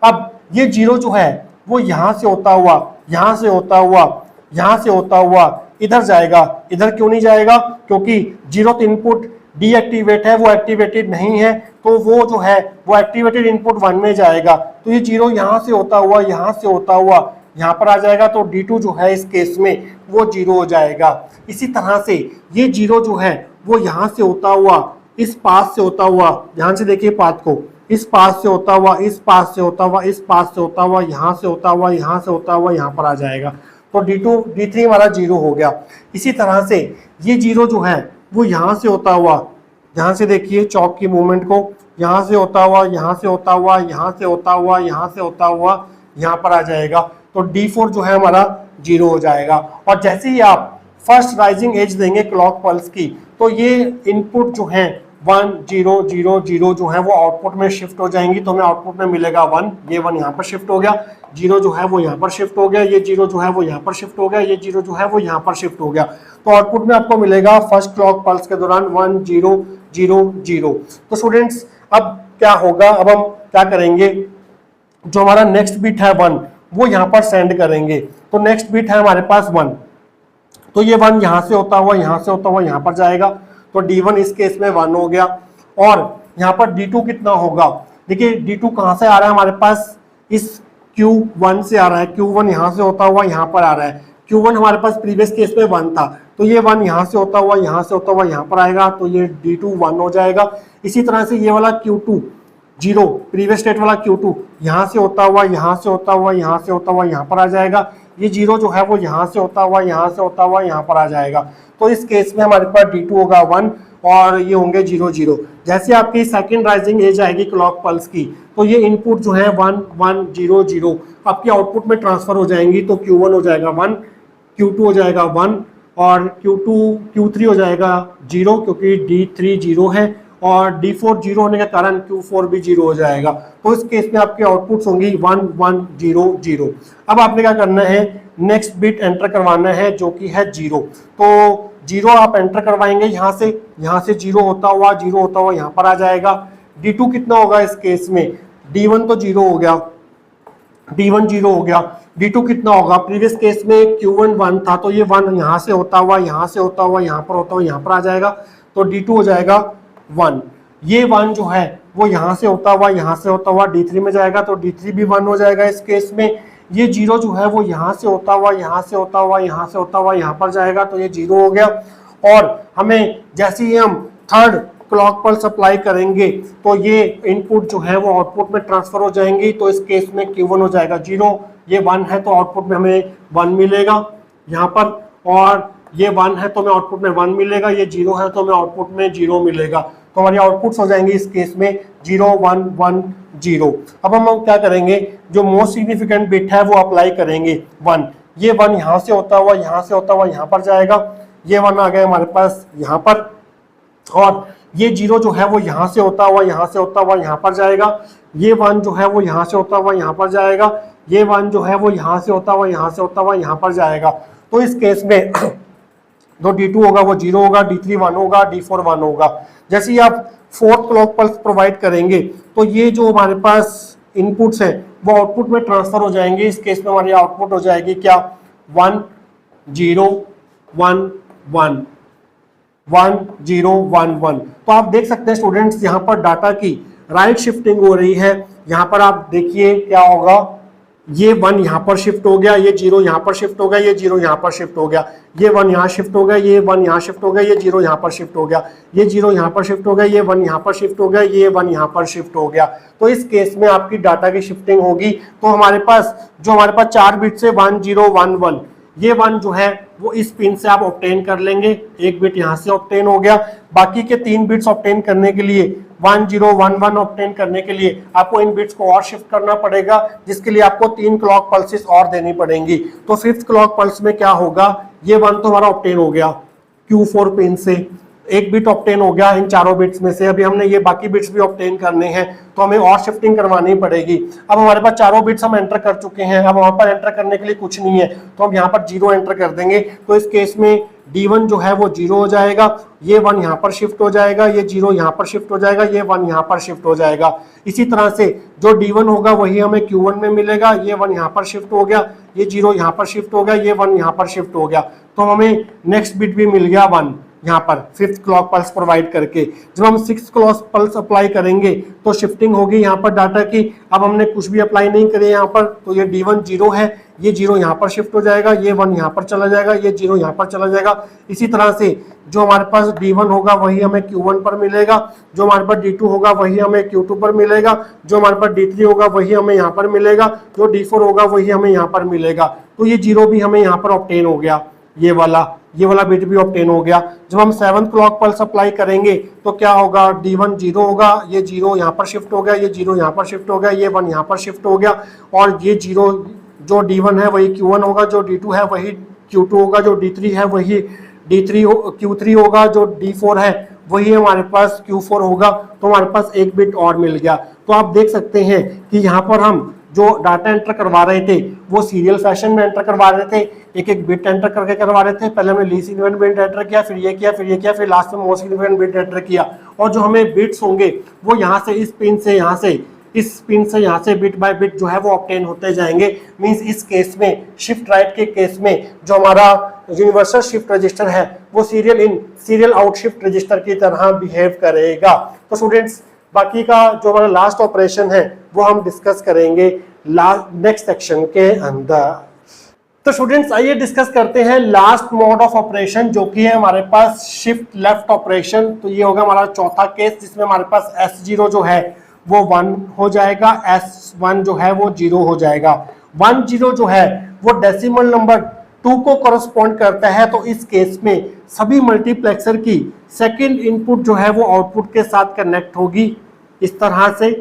अब ये जीरो जो है वो यहां से होता हुआ, यहां से होता हुआ, यहां से होता हुआ इधर जाएगा। इधर क्यों नहीं जाएगा, क्योंकि जीरोथ इनपुट डीएक्टिवेट है, वो एक्टिवेटेड नहीं है, तो वो जो है वो एक्टिवेटेड इनपुट 1 में जाएगा। तो ये जीरो यहां से होता हुआ, यहां से होता हुआ यहां पर आ जाएगा। तो D2 जो है इस केस में वो जीरो हो जाएगा। इसी तरह से ये जीरो जो है वो यहां से होता हुआ, इस पास से होता हुआ, ध्यान से देखिए पाथ को, इस पास से होता हुआ, इस पास से होता हुआ, इस पास से होता हुआ, यहां से होता हुआ, यहां से होता हुआ यहां पर आ जाएगा। तो D2 D3 हमारा जीरो हो गया। इसी तरह से ये जीरो जो है वो यहां से होता हुआ, यहां से देखिए चौक की मूवमेंट को, यहां से होता हुआ, यहां से होता हुआ, यहां से होता हुआ, यहां से होता हुआ यहां पर आ जाएगा। तो D4 जो है हमारा जीरो हो जाएगा। और जैसे ही आप फर्स्ट राइजिंग एज देंगे क्लॉक पल्स की, तो ये इनपुट जो है 1 0 0 0 जो है वो आउटपुट में शिफ्ट हो जाएंगी। तो हमें आउटपुट में मिलेगा 1, ये 1 यहाँ पर शिफ्ट हो गया, जीरो जो है वो यहाँ पर शिफ्ट हो गया, ये जीरो जो है वो यहाँ पर शिफ्ट हो गया, ये जीरो जो है वो यहाँ पर शिफ्ट हो गया। तो आउटपुट में आपको मिलेगा फर्स्ट क्लॉक पल्स के दौरान 1 0 0 0। तो स्टूडेंट्स अब क्या होगा, अब हम क्या करेंगे, जो हमारा नेक्स्ट बिट है 1 वो यहाँ पर सेंड करेंगे। तो नेक्स्ट बिट है हमारे पास 1, तो ये 1 यहाँ से होता हुआ, यहाँ से होता हुआ यहाँ पर जाएगा। तो D1 इस केस में 1 हो गया। और यहाँ पर D2 कितना होगा, देखिए D2 कहाँ से आ रहा है हमारे पास, इस Q1 से आ रहा है। Q1 यहाँ से होता हुआ यहाँ पर आ रहा है। Q1 हमारे पास प्रीवियस केस में 1 था, तो ये 1 यहाँ से होता हुआ, यहाँ से होता हुआ यहाँ पर आएगा। तो ये D2 1 हो जाएगा। इसी तरह से ये वाला Q2 जीरो, प्रीवियस स्टेट वाला Q2 यहाँ से होता हुआ, यहाँ से होता हुआ, यहाँ से होता हुआ यहाँ पर आ जाएगा। ये जीरो जो है वो यहाँ से होता हुआ, यहाँ से होता हुआ यहाँ पर आ जाएगा। तो इस केस में हमारे पास D2 होगा 1 और ये होंगे 0 0। जैसे आपकी सेकंड राइजिंग एज आएगी क्लॉक पल्स की, तो ये इनपुट जो है 1 1 0 0 आपके आउटपुट में ट्रांसफर हो जाएंगी। तो Q1 हो जाएगा 1, Q2 हो जाएगा 1 और Q3 हो जाएगा 0, क्योंकि D3 0 है और D4 0 होने के कारण Q4 भी 0 हो जाएगा। तो इस केस में आपके आउटपुट्स होंगी 1 1 0 0। अब आपने क्या करना है, नेक्स्ट बिट एंटर करवाना है जो कि है 0। तो 0 आप एंटर करवाएंगे यहाँ से 0 होता हुआ यहाँ पर आ जाएगा। D2 कितना होगा इस केस में, D1 तो 0 हो गया, D1 0 हो गया। D2 कितना होगा, प्रीवियस केस में Q1 1 था, तो ये 1 यहाँ से होता हुआ, यहाँ से होता हुआ, यहाँ पर होता हुआ यहाँ पर आ जाएगा। तो D2 हो जाएगा 1। ये 1 जो है वो यहाँ से होता हुआ D3 में जाएगा। तो D3 भी 1 हो जाएगा इस केस में। ये 0 जो है वो यहाँ से होता हुआ, यहाँ से होता हुआ, यहाँ से होता हुआ यहाँ पर जाएगा। तो ये 0 हो गया। और हमें जैसे ही हम थर्ड क्लॉक पल्स अप्लाई करेंगे तो ये इनपुट जो है वो आउटपुट में ट्रांसफर हो जाएंगी। तो इस केस में Q1 हो जाएगा 0, ये 1 है तो आउटपुट में हमें 1 मिलेगा यहाँ पर, और ये 1 है तो हमें आउटपुट में 1 मिलेगा, ये 0 है तो हमें आउटपुट में 0 मिलेगा। तो हमारी आउटपुट्स हो जाएंगे इस केस में 0 1 1 0। अब हम क्या करेंगे, जो मोस्ट सिग्निफिकेंट बिट है वो अप्लाई करेंगे 1। ये 1 यहाँ से होता हुआ, यहाँ से होता हुआ यहाँ पर जाएगा। ये 1 आ गया हमारे पास यहाँ पर, और ये 0 जो है वो यहाँ से होता हुआ, यहाँ से होता हुआ यहाँ पर जाएगा। ये 1 जो है वो यहाँ से होता हुआ यहाँ पर जाएगा। ये 1 जो है वो यहाँ से होता हुआ, यहाँ से होता हुआ यहाँ पर जाएगा। तो इस केस में जो D2 होगा वो 0 होगा, D3 1 होगा, D4 1 होगा। जैसे ही आप फोर्थ क्लॉक पल्स प्रोवाइड करेंगे तो ये जो हमारे पास इनपुट्स हैं वो आउटपुट में ट्रांसफर हो जाएंगे। इस केस में हमारी आउटपुट हो जाएगी क्या 1 0 1 1 1 0 1 1। तो आप देख सकते हैं स्टूडेंट्स यहाँ पर डाटा की राइट शिफ्टिंग हो रही है। यहाँ पर आप देखिए क्या होगा, ये 1 यहाँ पर शिफ्ट हो गया, ये 0 यहाँ पर शिफ्ट हो गया, ये 0 यहाँ पर शिफ्ट हो गया, ये 1 यहाँ शिफ्ट हो गया, ये 1 यहाँ शिफ्ट हो गया, ये 0 यहाँ पर शिफ्ट हो गया, ये 0 यहाँ पर शिफ्ट हो गया, ये 1 यहाँ पर शिफ्ट हो गया, ये 1 यहाँ पर शिफ्ट हो गया। तो इस केस में आपकी डाटा की शिफ्टिंग होगी। तो हमारे पास 4 बिट्स है 1 0 1 1, ये 1 जो है वो इस पिन से आप ऑब्टेन कर लेंगे, एक बिट यहाँ से ऑब्टेन हो गया। बाकी के 3 बिट्स ऑब्टेन करने के लिए 1 0 1 1 ऑब्टेन करने के लिए आपको इन बिट्स को और शिफ्ट करना पड़ेगा, जिसके लिए आपको 3 क्लॉक पल्सेस और देनी पड़ेंगी। तो 5th क्लॉक पल्स में क्या होगा, ये 1 तो हमारा ऑब्टेन हो गया Q4 पिन से, एक बिट ऑब्टेन हो गया इन चारों बिट्स में से। अभी हमने ये बाकी बिट्स भी ऑब्टेन करने हैं तो हमें और शिफ्टिंग करवानी पड़ेगी। अब हमारे पास चारों बिट्स हम एंटर कर चुके हैं, अब वहां पर एंटर करने के लिए कुछ नहीं है तो हम यहाँ पर 0 एंटर कर देंगे। तो इस केस में D1 जो है वो 0 हो जाएगा, ये 1 यहाँ पर शिफ्ट हो जाएगा, ये 0 यहाँ पर शिफ्ट हो जाएगा, ये 1 यहाँ पर शिफ्ट हो जाएगा। इसी तरह से जो D1 होगा वही हमें Q1 में मिलेगा, ये 1 यहाँ पर शिफ्ट हो गया, ये 0 यहाँ पर शिफ्ट हो गया, ये 1 यहाँ पर शिफ्ट हो गया। तो हमें नेक्स्ट बिट भी मिल गया 1 यहाँ पर 5th क्लॉक पल्स प्रोवाइड करके। जब हम 6th क्लॉक पल्स अप्लाई करेंगे तो शिफ्टिंग होगी यहाँ पर डाटा की। अब हमने कुछ भी अप्लाई नहीं करे यहाँ पर, तो ये D1 0 है, ये 0 यहाँ पर शिफ्ट हो जाएगा, ये 1 यहाँ पर चला जाएगा, ये 0 यहाँ पर चला जाएगा। इसी तरह से जो हमारे पास D1 होगा वही हमें Q1 पर मिलेगा, जो हमारे पास D2 होगा वही हमें Q2 पर मिलेगा, जो हमारे पास D3 होगा वही हमें यहाँ पर मिलेगा, जो D4 होगा वही हमें यहाँ पर मिलेगा। तो ये 0 भी हमें यहाँ पर ऑब्टेन हो गया, ये वाला बिट भी ऑब्टेन हो गया। जब हम 7th क्लॉक पल्स अप्लाई करेंगे तो क्या होगा, D1 0 होगा, ये 0 यहाँ पर शिफ्ट हो गया, ये 0 यहाँ पर शिफ्ट हो गया, ये 1 यहाँ पर शिफ्ट हो गया, और ये 0 जो D1 है वही Q1 होगा, जो D2 है वही Q2 होगा, जो D3 है वही Q3 होगा, जो D4 है वही हमारे पास Q4 होगा। तो हमारे पास एक बिट और मिल गया। तो आप देख सकते हैं कि यहाँ पर हम जो डाटा एंटर करवा रहे थे वो सीरियल फैशन में एंटर करवा रहे थे, एक एक बिट एंटर करके करवा रहे थे। पहले हमने लीस्ट सिग्निफिकेंट बिट एंटर किया, फिर ये किया, फिर ये किया, फिर लास्ट में मोस्ट सिग्निफिकेंट बिट एंटर किया। और जो हमें बिट्स होंगे वो यहाँ से इस पिन से यहाँ से इस पिन से यहाँ से बिट बाय बिट जो है वो ऑब्टेन होते जाएंगे। मींस इस केस में शिफ्ट राइट के केस में जो हमारा यूनिवर्सल शिफ्ट रजिस्टर है वो serial in serial out shift register की तरह बिहेव करेगा। तो स्टूडेंट्स बाकी का जो हमारा लास्ट ऑपरेशन है वो हम डिस्कस करेंगे नेक्स्ट सेक्शन के अंदर। तो स्टूडेंट्स आइए डिस्कस करते हैं लास्ट मोड ऑफ ऑपरेशन जो कि है हमारे पास शिफ्ट लेफ्ट ऑपरेशन। तो ये होगा हमारा चौथा केस जिसमें हमारे पास S0 जो है वो 1 हो जाएगा, S1 जो है वो 0 हो जाएगा। 1 0 जो है वो डेसिमल नंबर 2 को कॉरस्पॉन्ड करता है। तो इस केस में सभी मल्टीप्लेक्सर की सेकंड इनपुट जो है वो आउटपुट के साथ कनेक्ट होगी इस तरह से।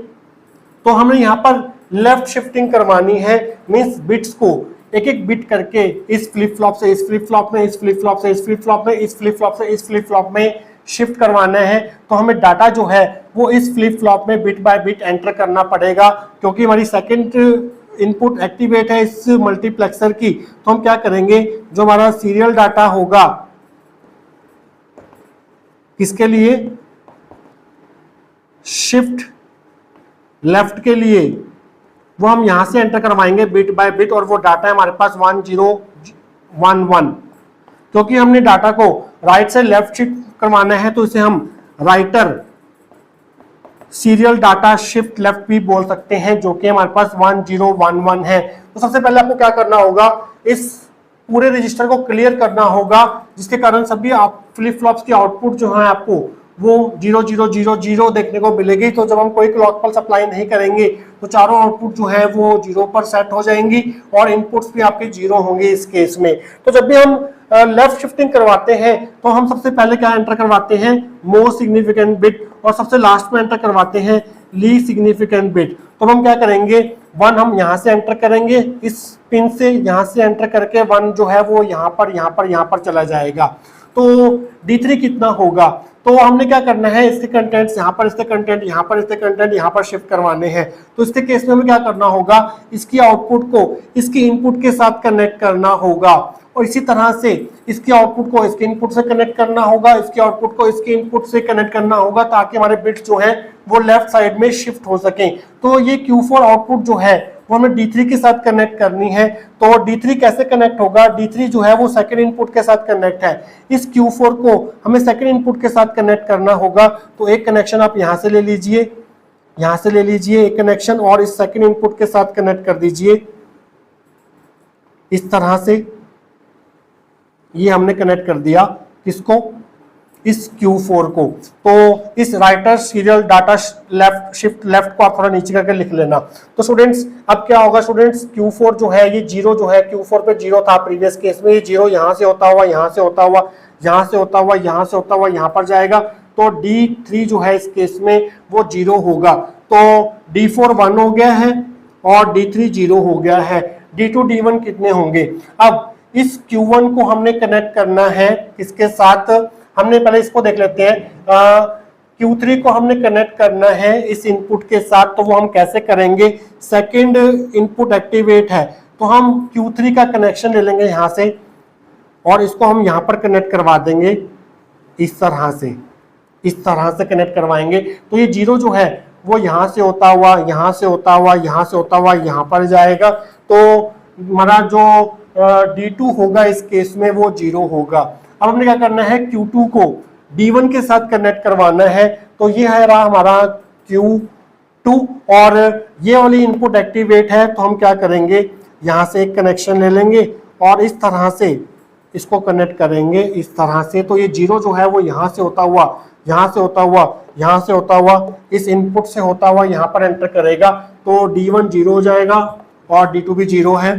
तो हमें यहाँ पर लेफ्ट शिफ्टिंग करवानी है, मींस बिट्स को एक एक बिट करके इस फ्लिप फ्लॉप से इस फ्लिप फ्लॉप में, इस फ्लिप फ्लॉप से इस फ्लिप फ्लॉप में, इस फ्लिप फ्लॉप से इस फ्लिप फ्लॉप में शिफ्ट करवाना है। तो हमें डाटा जो है वो इस फ्लिप फ्लॉप में बिट बाय बिट एंटर करना पड़ेगा, क्योंकि हमारी सेकंड इनपुट एक्टिवेट है इस मल्टीप्लेक्सर की। तो हम क्या करेंगे, जो हमारा सीरियल डाटा होगा किसके लिए, शिफ्ट लेफ्ट के लिए, वो हम यहां से एंटर करवाएंगे बिट बाय बिट। और वो डाटा है हमारे पास 1 0 1 1। क्योंकि हमने डाटा को राइट से लेफ्ट शिफ्ट करवाना है तो इसे हम writer serial data shift left भी बोल सकते हैं, जो कि हमारे पास 1 0 1 1 है। तो सबसे पहले आपको क्या करना होगा, इस पूरे रजिस्टर को क्लियर करना होगा, जिसके कारण सभी आप फ्लिप फ्लॉप्स की आउटपुट जो है आपको वो 0 0 0 0 देखने को मिलेगी। तो जब हम कोई क्लॉक पल्स अप्लाई नहीं करेंगे तो चारों आउटपुट जो है वो 0 पर सेट हो जाएंगी और इनपुट्स भी आपके 0 होंगे इस केस में। तो जब भी हम लेफ्ट शिफ्टिंग करवाते हैं तो हम सबसे पहले क्या एंटर करवाते हैं, मोस्ट सिग्निफिकेंट बिट, और सबसे लास्ट में एंटर करवाते हैं लीस्ट सिग्निफिकेंट बिट। तो हम क्या करेंगे, 1 हम यहाँ से एंटर करेंगे, इस पिन से यहाँ से एंटर करके 1 जो है वो यहाँ पर चला जाएगा। तो D3 कितना होगा, तो तो हमने क्या करना है, इसके कंटेंट्स यहाँ पर, इसके कंटेंट यहाँ पर, इसके कंटेंट यहाँ पर शिफ्ट करवाने हैं। तो इसके केस में हमें क्या करना होगा, इसकी आउटपुट को इसकी इनपुट के साथ कनेक्ट करना होगा, और इसी तरह से इसके आउटपुट को इसके इनपुट से कनेक्ट करना होगा, इसके आउटपुट को इसके इनपुट से कनेक्ट करना होगा, ताकि हमारे बिट्स जो है वो लेफ्ट साइड में शिफ्ट हो सके। तो ये Q4 आउटपुट जो है वो हमें D3 के साथ कनेक्ट करनी है। तो D3 कैसे कनेक्ट होगा, D3 जो है वो सेकंड इनपुट के साथ कनेक्ट है, इस Q4 को हमें सेकंड इनपुट के साथ कनेक्ट करना होगा। तो एक कनेक्शन आप यहां से ले लीजिए, यहां से ले लीजिए एक कनेक्शन, और इस सेकंड इनपुट के साथ कनेक्ट कर दीजिए इस तरह से। ये हमने कनेक्ट कर दिया किसको, इस Q4 को। तो इस writer serial data left shift left को आप थोड़ा नीचे करके लिख लेना। तो स्टूडेंट्स अब क्या होगा, स्टूडेंट्स Q4 जो है ये 0 जो है, Q4 पे 0 था प्रीवियस केस में, ये 0 यहाँ से होता हुआ, यहाँ से होता हुआ, यहाँ से होता हुआ, यहाँ से होता हुआ यहाँ पर जाएगा। तो D3 जो है इस केस में वो 0 होगा। तो D4 1 हो गया है और D3 0 हो गया है। D2 D1 कितने होंगे, अब इस Q1 को हमने कनेक्ट करना है किसके साथ, हमने पहले इसको देख लेते हैं। Q3 को हमने कनेक्ट करना है इस इनपुट के साथ, तो वो हम कैसे करेंगे, सेकंड इनपुट एक्टिवेट है, तो हम Q3 का कनेक्शन ले लेंगे यहाँ से, और इसको हम यहाँ पर कनेक्ट करवा देंगे इस तरह से, इस तरह से कनेक्ट करवाएंगे। तो ये 0 जो है वो यहाँ से होता हुआ, यहाँ से होता हुआ, यहाँ से होता हुआ यहाँ पर जाएगा। तो हमारा जो D2 होगा इस केस में वो 0 होगा। अब हमने क्या करना है, Q2 को D1 के साथ कनेक्ट करवाना है। तो ये है रहा हमारा Q2, और ये वाली इनपुट एक्टिवेट है। तो हम क्या करेंगे, यहाँ से एक कनेक्शन ले लेंगे और इस तरह से इसको कनेक्ट करेंगे इस तरह से। तो ये 0 जो है वो यहाँ से होता हुआ, यहाँ से होता हुआ, यहाँ से होता हुआ, इस इनपुट से होता हुआ यहाँ पर एंटर करेगा। तो D1 0 हो जाएगा और D2 भी 0 है।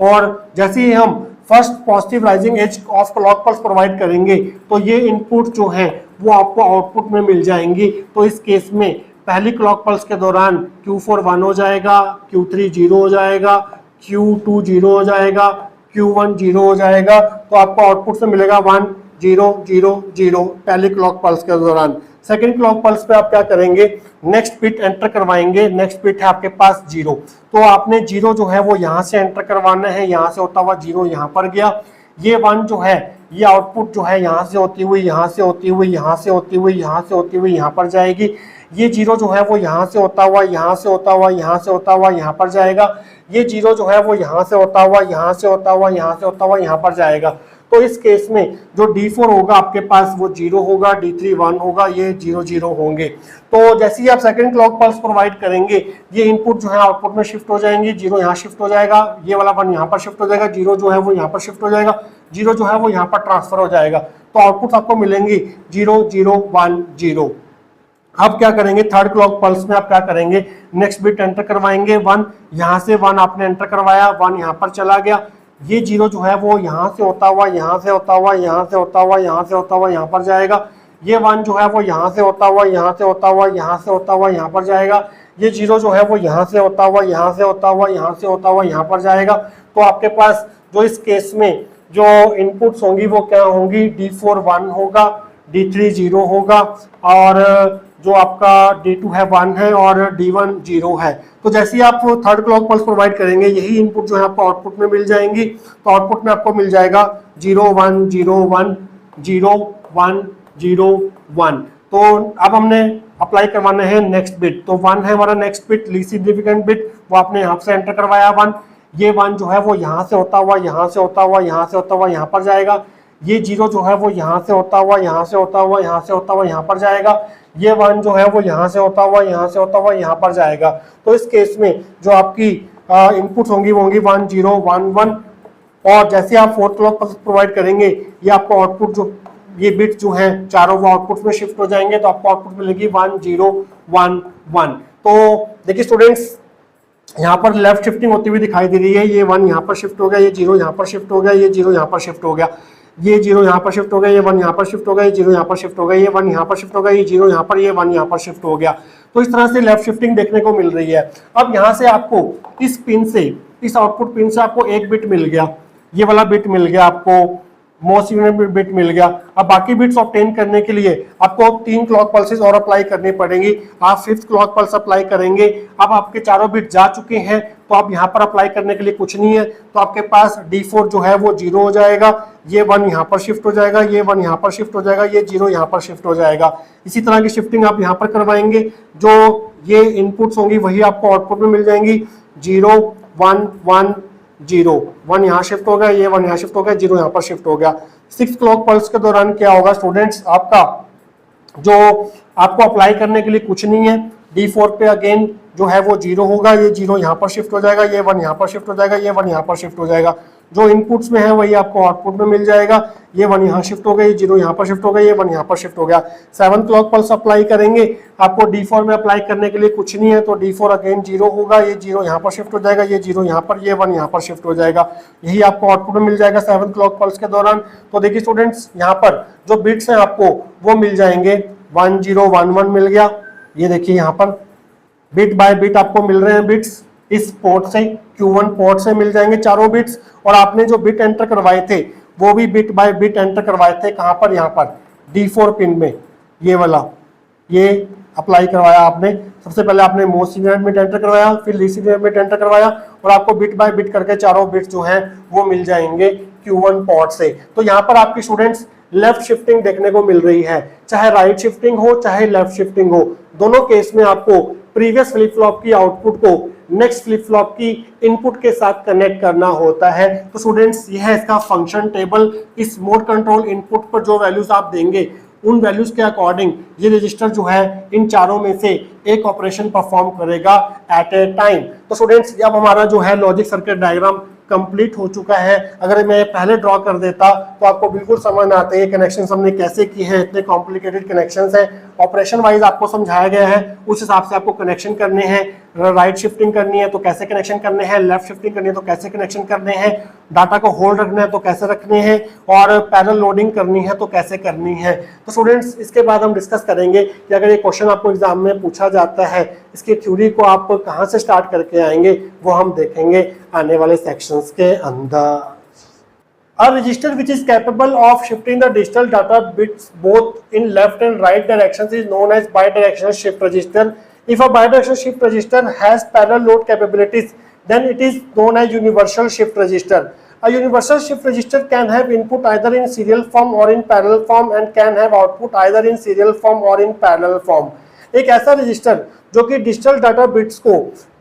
और जैसे ही हम first positive rising edge of clock pulse provide करेंगे, तो ये इनपुट जो है वो आपको आउटपुट में मिल जाएंगी। तो इस केस में पहली क्लॉक पल्स के दौरान Q4 1 हो जाएगा, Q3 0 हो जाएगा, Q2 0 हो जाएगा, Q1 0 हो जाएगा। तो आपको आउटपुट से मिलेगा 1 0 0 0 पहली क्लॉक पल्स के दौरान। सेकेंड क्लॉक पल्स पे आप क्या करेंगे, नेक्स्ट बिट एंटर करवाएंगे, नेक्स्ट बिट है आपके पास 0। तो आपने 0 जो है वो यहाँ से एंटर करवाना है, यहाँ से होता हुआ 0 यहाँ पर गया। ये 1 जो है ये आउटपुट जो है यहाँ से होती हुई, यहाँ से होती हुई, यहाँ से होती हुई, यहाँ से होती हुई यहाँ पर जाएगी। ये 0 जो है वो यहाँ से होता हुआ, यहाँ से होता हुआ, यहाँ से होता हुआ यहाँ पर जाएगा। ये 0 जो है वो यहाँ से होता हुआ, यहाँ से होता हुआ, यहाँ से होता हुआ यहाँ पर जाएगा। तो इस केस में जो D4 होगा आपके पास वो 0 होगा, D3 1 होगा, ये 0 0 होंगे। तो जैसे ही आप सेकंड क्लॉक पल्स प्रोवाइड करेंगे, ये इनपुट जो है आउटपुट में शिफ्ट हो जाएंगे। 0 यहाँ शिफ्ट हो जाएगा, ये वाला 1 यहाँ पर शिफ्ट हो जाएगा, 0 जो है वो यहाँ पर शिफ्ट हो जाएगा, 0 जो है वो यहाँ पर ट्रांसफर हो जाएगा। तो आउटपुट आपको मिलेंगे 0 0 1 0। अब क्या करेंगे, थर्ड क्लॉक पल्स में आप क्या करेंगे, नेक्स्ट बिट एंटर करवाएंगे 1, यहाँ से 1 आपने एंटर करवाया, 1 यहाँ पर चला गया। ये 0 जो है वो यहाँ से होता हुआ, यहाँ से होता हुआ, यहाँ से होता हुआ, यहाँ से होता हुआ यहाँ पर जाएगा। ये 1 जो है वो यहाँ से होता हुआ, यहाँ से होता हुआ, यहाँ से होता हुआ यहाँ पर जाएगा। ये 0 जो है वो यहाँ से होता हुआ, यहाँ से होता हुआ, यहाँ से होता हुआ यहाँ पर जाएगा। तो आपके पास जो इस केस में जो इनपुट्स होंगी वो क्या होंगी, D4 1 होगा, D3 0 होगा, और जो आपका D2 है 1 है, और D1 0 है। तो जैसे ही आप थर्ड क्लॉक पल्स प्रोवाइड करेंगे, यही इनपुट जो है आपको आउटपुट में मिल जाएंगी। तो आउटपुट में आपको मिल जाएगा 0 1 0 1 0 1 0 1। तो अब हमने अप्लाई करवाना है नेक्स्ट बिट। तो 1 है हमारा next bit, least significant bit, वो आपने यहाँ से एंटर करवाया 1। ये 1 जो है वो यहाँ से होता हुआ, यहाँ से होता हुआ, यहाँ से होता हुआ यहाँ पर जाएगा। ये 0 जो है वो यहाँ से होता हुआ, यहाँ से होता हुआ, यहाँ से होता हुआ यहाँ पर जाएगा। ये 1 जो है वो यहाँ से होता हुआ, यहाँ से होता हुआ यहाँ पर जाएगा। तो इस केस में जो आपकी इनपुट्स होंगी वो होंगी 1 0 1 1। और जैसे आप फोर्थ क्लॉक प्रोवाइड करेंगे, ये आपको आउटपुट जो ये बिट जो है चारों वो आउटपुट में शिफ्ट हो जाएंगे। तो आपको आउटपुट मिलेगी 1 0 1 1। तो देखिए स्टूडेंट्स, यहाँ पर लेफ्ट शिफ्टिंग होती हुई दिखाई दे रही है। ये 1 यहाँ पर शिफ्ट हो गया, ये 0 यहाँ पर शिफ्ट हो गया, ये 0 यहाँ पर शिफ्ट हो गया, ये 0 यहाँ पर शिफ्ट हो गया, ये 1 यहाँ पर शिफ्ट हो गया, ये 0 यहाँ पर शिफ्ट हो गया, ये 1 यहाँ पर शिफ्ट हो गया, ये 0 यहाँ पर, ये 1 यहाँ पर शिफ्ट हो गया। तो इस तरह से लेफ्ट शिफ्टिंग देखने को मिल रही है। अब यहाँ से आपको इस पिन से, इस आउटपुट पिन से आपको एक बिट मिल गया, ये वाला बिट मिल गया आपको मोस्ट सिग्निफिकेंट बिट मिल गया। अब बाकी बिट्स ऑब्टेन करने के लिए आपको 3 क्लॉक पल्सेस और अप्लाई करनी पड़ेंगी। आप 5th क्लॉक पल्स अप्लाई करेंगे। अब आपके चारों बिट जा चुके हैं तो आप यहाँ पर अप्लाई करने के लिए कुछ नहीं है, तो आपके पास D4 जो है वो 0 हो जाएगा, ये 1 यहाँ पर शिफ्ट हो जाएगा, ये 1 यहाँ पर शिफ्ट हो जाएगा, ये 0 यहाँ पर शिफ्ट हो जाएगा। इसी तरह की शिफ्टिंग आप यहाँ पर करवाएंगे। जो ये इनपुट्स होंगी वही आपको आउटपुट में मिल जाएंगी। 0 1 1 0, 1 यहाँ शिफ्ट हो गया, ये 1 यहाँ शिफ्ट हो गया, 0 यहाँ पर शिफ्ट हो गया। 6th क्लॉक पल्स के दौरान क्या होगा स्टूडेंट्स, आपका जो आपको अप्लाई करने के लिए कुछ नहीं है। D4 पे अगेन जो है वो 0 होगा, ये 0 यहाँ पर शिफ्ट हो जाएगा, ये 1 यहाँ पर शिफ्ट हो जाएगा, ये 1 यहाँ पर शिफ्ट हो जाएगा। जो इनपुट्स में है वही आपको आउटपुट में मिल जाएगा। ये 1 यहाँ शिफ्ट हो गया, ये 0 यहाँ पर शिफ्ट हो गया, ये 1 यहाँ पर शिफ्ट हो गया। 7th क्लॉक पल्स अप्लाई करेंगे, आपको D4 में अप्लाई करने के लिए कुछ नहीं है, तो D4 अगेन 0 होगा, ये 0 यहाँ पर शिफ्ट हो जाएगा, ये 0 यहाँ पर, ये 1 यहाँ पर शिफ्ट हो जाएगा। यही आपको आउटपुट में मिल जाएगा 7th क्लॉक पल्स के दौरान। तो देखिए स्टूडेंट्स, यहाँ पर जो बिट्स हैं आपको वो मिल जाएंगे। 1 0 1 1 मिल गया, ये देखिए यहाँ पर बिट बाय बिट आपको मिल रहे हैं बिट्स। इस पोर्ट से Q1 पोर्ट से मिल जाएंगे चारों बिट्स, और आपने जो बिट एंटर करवाए थे वो भी बिट बाय बिट एंटर करवाए थे। कहां पर, यहाँ पर D4 पिन में, ये वाला, ये अप्लाई करवाया आपने। सबसे पहले आपने मोस्ट सिग्निफिकेंट बिट एंटर करवाया, फिर लीस्ट सिग्निफिकेंट बिट एंटर करवाया, और आपको बिट बाय बिट करके चारों बिट्स जो हैं वो मिल जाएंगे Q1 पोर्ट से। तो यहाँ पर आपकी स्टूडेंट्स लेफ्ट शिफ्टिंग देखने को मिल रही है, चाहे राइट शिफ्टिंग हो चाहे लेफ्ट शिफ्टिंग हो, दोनों केस में आपको प्रीवियस फ्लिप फ्लॉप की आउटपुट को नेक्स्ट फ्लिप फ्लॉप की इनपुट के साथ कनेक्ट करना होता है। तो स्टूडेंट्स, यह है इसका फंक्शन टेबल। इस मोड कंट्रोल इनपुट पर जो वैल्यूज आप देंगे उन वैल्यूज के अकॉर्डिंग ये रजिस्टर जो है इन चारों में से एक ऑपरेशन परफॉर्म करेगा एट ए टाइम। तो स्टूडेंट्स, अब हमारा जो है लॉजिक सर्किट डायग्राम कंप्लीट हो चुका है। अगर मैं पहले ड्रॉ कर देता तो आपको बिल्कुल समझ आते हैं कनेक्शन हमने कैसे किए हैं। इतने कॉम्प्लिकेटेड कनेक्शंस हैं, ऑपरेशन वाइज आपको समझाया गया है, उस हिसाब से आपको कनेक्शन करने हैं। राइट शिफ्टिंग करनी है तो कैसे कनेक्शन करने हैं, लेफ्ट शिफ्टिंग करनी है तो कैसे कनेक्शन करने हैं, डाटा को होल्ड रखना है तो कैसे रखने हैं, और पैरेलल लोडिंग करनी है तो कैसे करनी है। तो स्टूडेंट्स, इसके बाद हम डिस्कस करेंगे कि अगर ये क्वेश्चन आपको एग्जाम में पूछा जाता है, इसकी थ्योरी को आप कहाँ से स्टार्ट करके आएंगे वो हम देखेंगे आने वाले सेक्शंस के अंदर। A register which is capable of shifting the digital data bits both in left and right directions is known as bidirectional shift register. If a bidirectional shift register has parallel load capabilities, then it is known as universal shift register. A universal shift register can have input either in serial form or in parallel form and can have output either in serial form or in parallel form. एक ऐसा register जो कि digital data bits को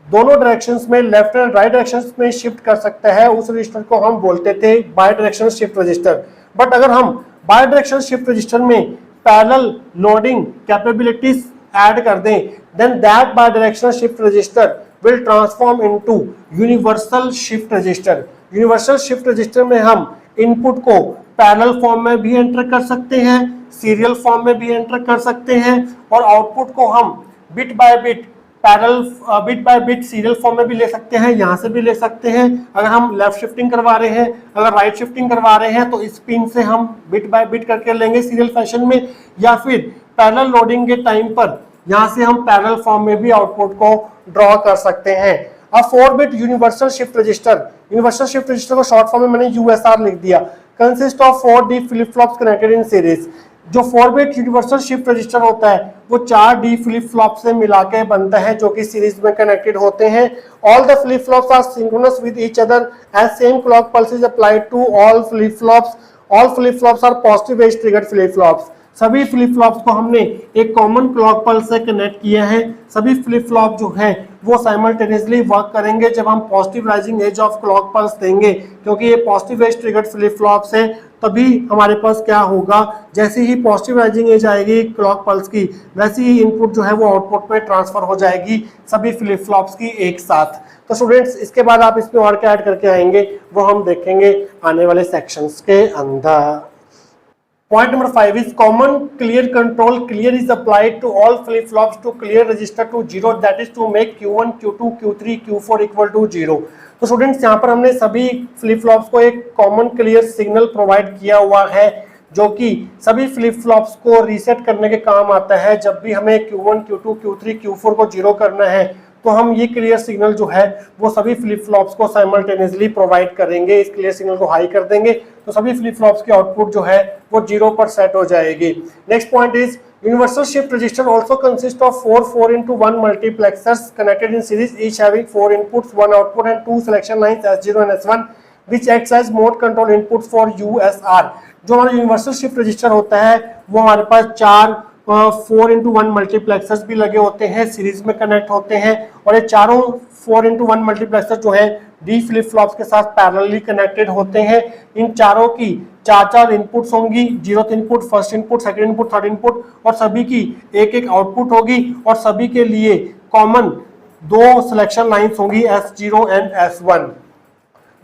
दोनों directions में, left and right directions में shift कर सकता है, उस रजिस्टर को हम बोलते थे bidirectional shift register. But अगर हम बाय डायरेक्शनल शिफ्ट रजिस्टर में पैरेलल लोडिंग कैपेबिलिटीज ऐड कर दें, then that bidirectional shift register will transform into universal shift register. Universal shift register में हम इनपुट को पैरेलल फॉर्म में भी एंटर कर सकते हैं, सीरियल फॉर्म में भी एंटर कर सकते हैं, और आउटपुट को हम bit by bit parallel bit by bit serial form में भी ले सकते हैं, यहाँ से भी ले सकते हैं। अगर हम लेफ्ट शिफ्टिंग करवा रहे हैं, अगर राइट शिफ्टिंग करवा रहे हैं तो इस पिन से हम बिट बाय बिट करके लेंगे सीरियल फैशन में, या फिर पैरेलल लोडिंग के टाइम पर यहाँ से हम पैरेलल फॉर्म में भी आउटपुट को ड्रॉ कर सकते हैं। अब four bit universal shift register, universal shift register को शॉर्ट फॉर्म में मैंने USR लिख दिया, consist of 4D flip flops connected in series. जो 4-बिट यूनिवर्सल शिफ्ट रजिस्टर होता है वो 4D फ्लिप फ्लॉप से मिला के बनता है जो कि सीरीज में कनेक्टेड होते हैं। All the flip flops are synchronous with each other as same clock pulse is applied to all flip flops. All flip flops are positive edge triggered flip flops. सभी फ्लिप फ्लॉप्स को हमने एक common clock pulse से connect किया है। सभी flip flop जो है वो साइमल्टेनियसली वर्क करेंगे जब हम positive rising edge of clock pulse देंगे, क्योंकि ये positive edge triggered flip flops है। तभी हमारे पास क्या होगा, जैसे ही पॉजिटिव राइजिंग एज आएगी क्लॉक पल्स की, वैसे ही इनपुट जो है वो आउटपुट में ट्रांसफर हो जाएगी सभी फ्लिप फ्लॉप्स की एक साथ। तो स्टूडेंट्स, इसके बाद आप इसमें और क्या ऐड करके आएंगे वो हम देखेंगे आने वाले सेक्शंस के अंदर। Point number 5 is common clear control. Clear is applied to all flip flops to clear register to 0, that is to make Q1, Q2, Q3, Q4 equal to 0. तो स्टूडेंट्स, यहाँ पर हमने सभी फ्लिप फ्लॉप्स को एक common clear signal provide किया हुआ है जो कि सभी फ्लिप फ्लॉप्स को रीसेट करने के काम आता है। जब भी हमें Q1, Q2, Q3, Q4 को 0 करना है तो हम ये क्लियर सिग्नल जो है वो सभी फ्लिप फ्लॉप्स को साइमल्टेनियसली प्रोवाइड करेंगे। इस क्लियर सिग्नल को हाई कर देंगे तो सभी फ्लिप फ्लॉप्स की आउटपुट जो है वो 0 पर सेट हो जाएगी। Next point is universal shift register also consists of 4 into 1 multiplexers connected in series, each having 4 inputs, 1 output and 2 selection lines S0 and S1 which acts as mode control inputs for USR। जो हमारा universal shift register होता है वो हमारे पास 4 into 1 multiplexers भी लगे होते हैं, सीरीज में कनेक्ट होते हैं, और ये चारों 4 into 1 मल्टीप्लेक्सर जो है डी फ्लिप फ्लॉप्स के साथ पैरेलली कनेक्टेड होते हैं। इन चारों की चार इनपुट्स होंगी, zeroth input, first input, second input, third input, और सभी की एक आउटपुट होगी, और सभी के लिए कॉमन 2 सिलेक्शन लाइंस होंगी S0 and S1।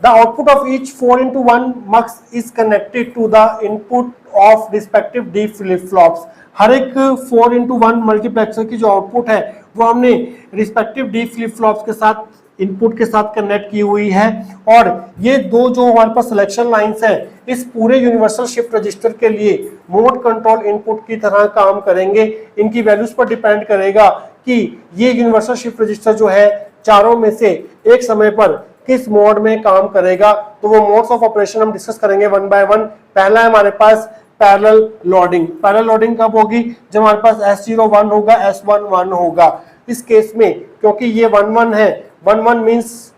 The output of each 4 into 1 mux is connected to the input of respective D flip flops। हर एक 4 into 1 मल्टीप्लेक्सर की जो आउटपुट है वो हमने रिस्पेक्टिव डी फ्लिप फ्लॉप्स के साथ इनपुट के साथ कनेक्ट की हुई है, और ये दो जो हमारे पास सिलेक्शन लाइंस है इस पूरे यूनिवर्सल शिफ्ट रजिस्टर के लिए मोड कंट्रोल इनपुट की तरह काम करेंगे। इनकी वैल्यूज पर डिपेंड करेगा कि ये यूनिवर्सल शिफ्ट रजिस्टर जो है चारों में से एक समय पर किस मोड में काम करेगा। तो वो मोड्स ऑफ ऑपरेशन हम डिस्कस करेंगे 1 by 1। पहला है हमारे पास पैरेलल लोडिंग। पैरेलल लोडिंग कब होगी? जब हमारे पास S0 1 होगा, S1 1 होगा। इस केस में क्योंकि ये 1 1 है, 1 1 मींस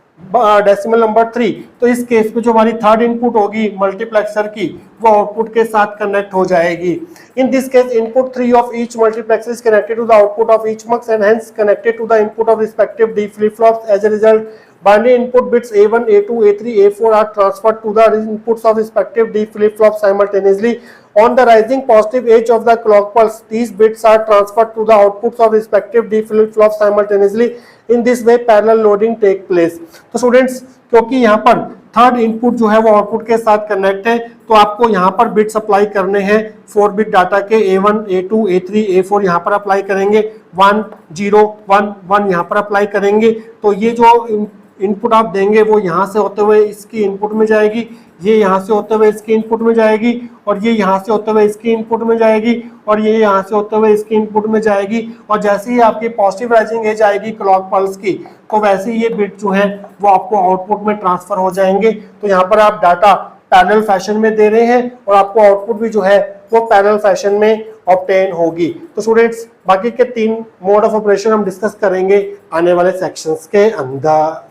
डेसिमल नंबर 3, तो इस केस में जो हमारी थर्ड इनपुट होगी मल्टीप्लेक्सर की वो आउटपुट के साथ कनेक्ट हो जाएगी। In this case input 3 of each multiplexer is connected to the output of each mux and hence connected to the input of respective D flip flops. As a result binary input bits A1, A2, A3, A4 are transferred to the inputs of respective D flip flops simultaneously. On the rising positive edge of the clock pulse, these bits are transferred to the outputs of respective D flip flops simultaneously. In this way, parallel loading take place. तो students क्योंकि यहाँ पर third input जो है वो output के साथ connect है, तो आपको यहाँ पर बिट्स अप्लाई करने हैं 4 बिट डाटा के A1, A2, A3, A4 यहाँ पर अप्लाई करेंगे, 1 0 1 1 यहाँ पर अप्लाई करेंगे। तो ये जो इनपुट आप देंगे वो यहाँ से होते हुए इसकी इनपुट में जाएगी, ये यहाँ से होते हुए इसकी इनपुट में जाएगी, और ये यहाँ से होते हुए इसकी इनपुट में जाएगी, और ये यहाँ से होते हुए इसकी इनपुट में जाएगी। और जैसे ही आपकी पॉजिटिव राइजिंग एज आएगी क्लॉक पल्स की, तो वैसे ही ये बिट जो है वो आपको आउटपुट में ट्रांसफर हो जाएंगे। तो यहाँ पर आप डाटा पैरेलल फैशन में दे रहे हैं और आपको आउटपुट भी जो है वो पैरेलल फैशन में ऑब्टेन होगी। तो स्टूडेंट्स बाकी के 3 मोड ऑफ ऑपरेशन हम डिस्कस करेंगे आने वाले सेक्शंस के अंदर।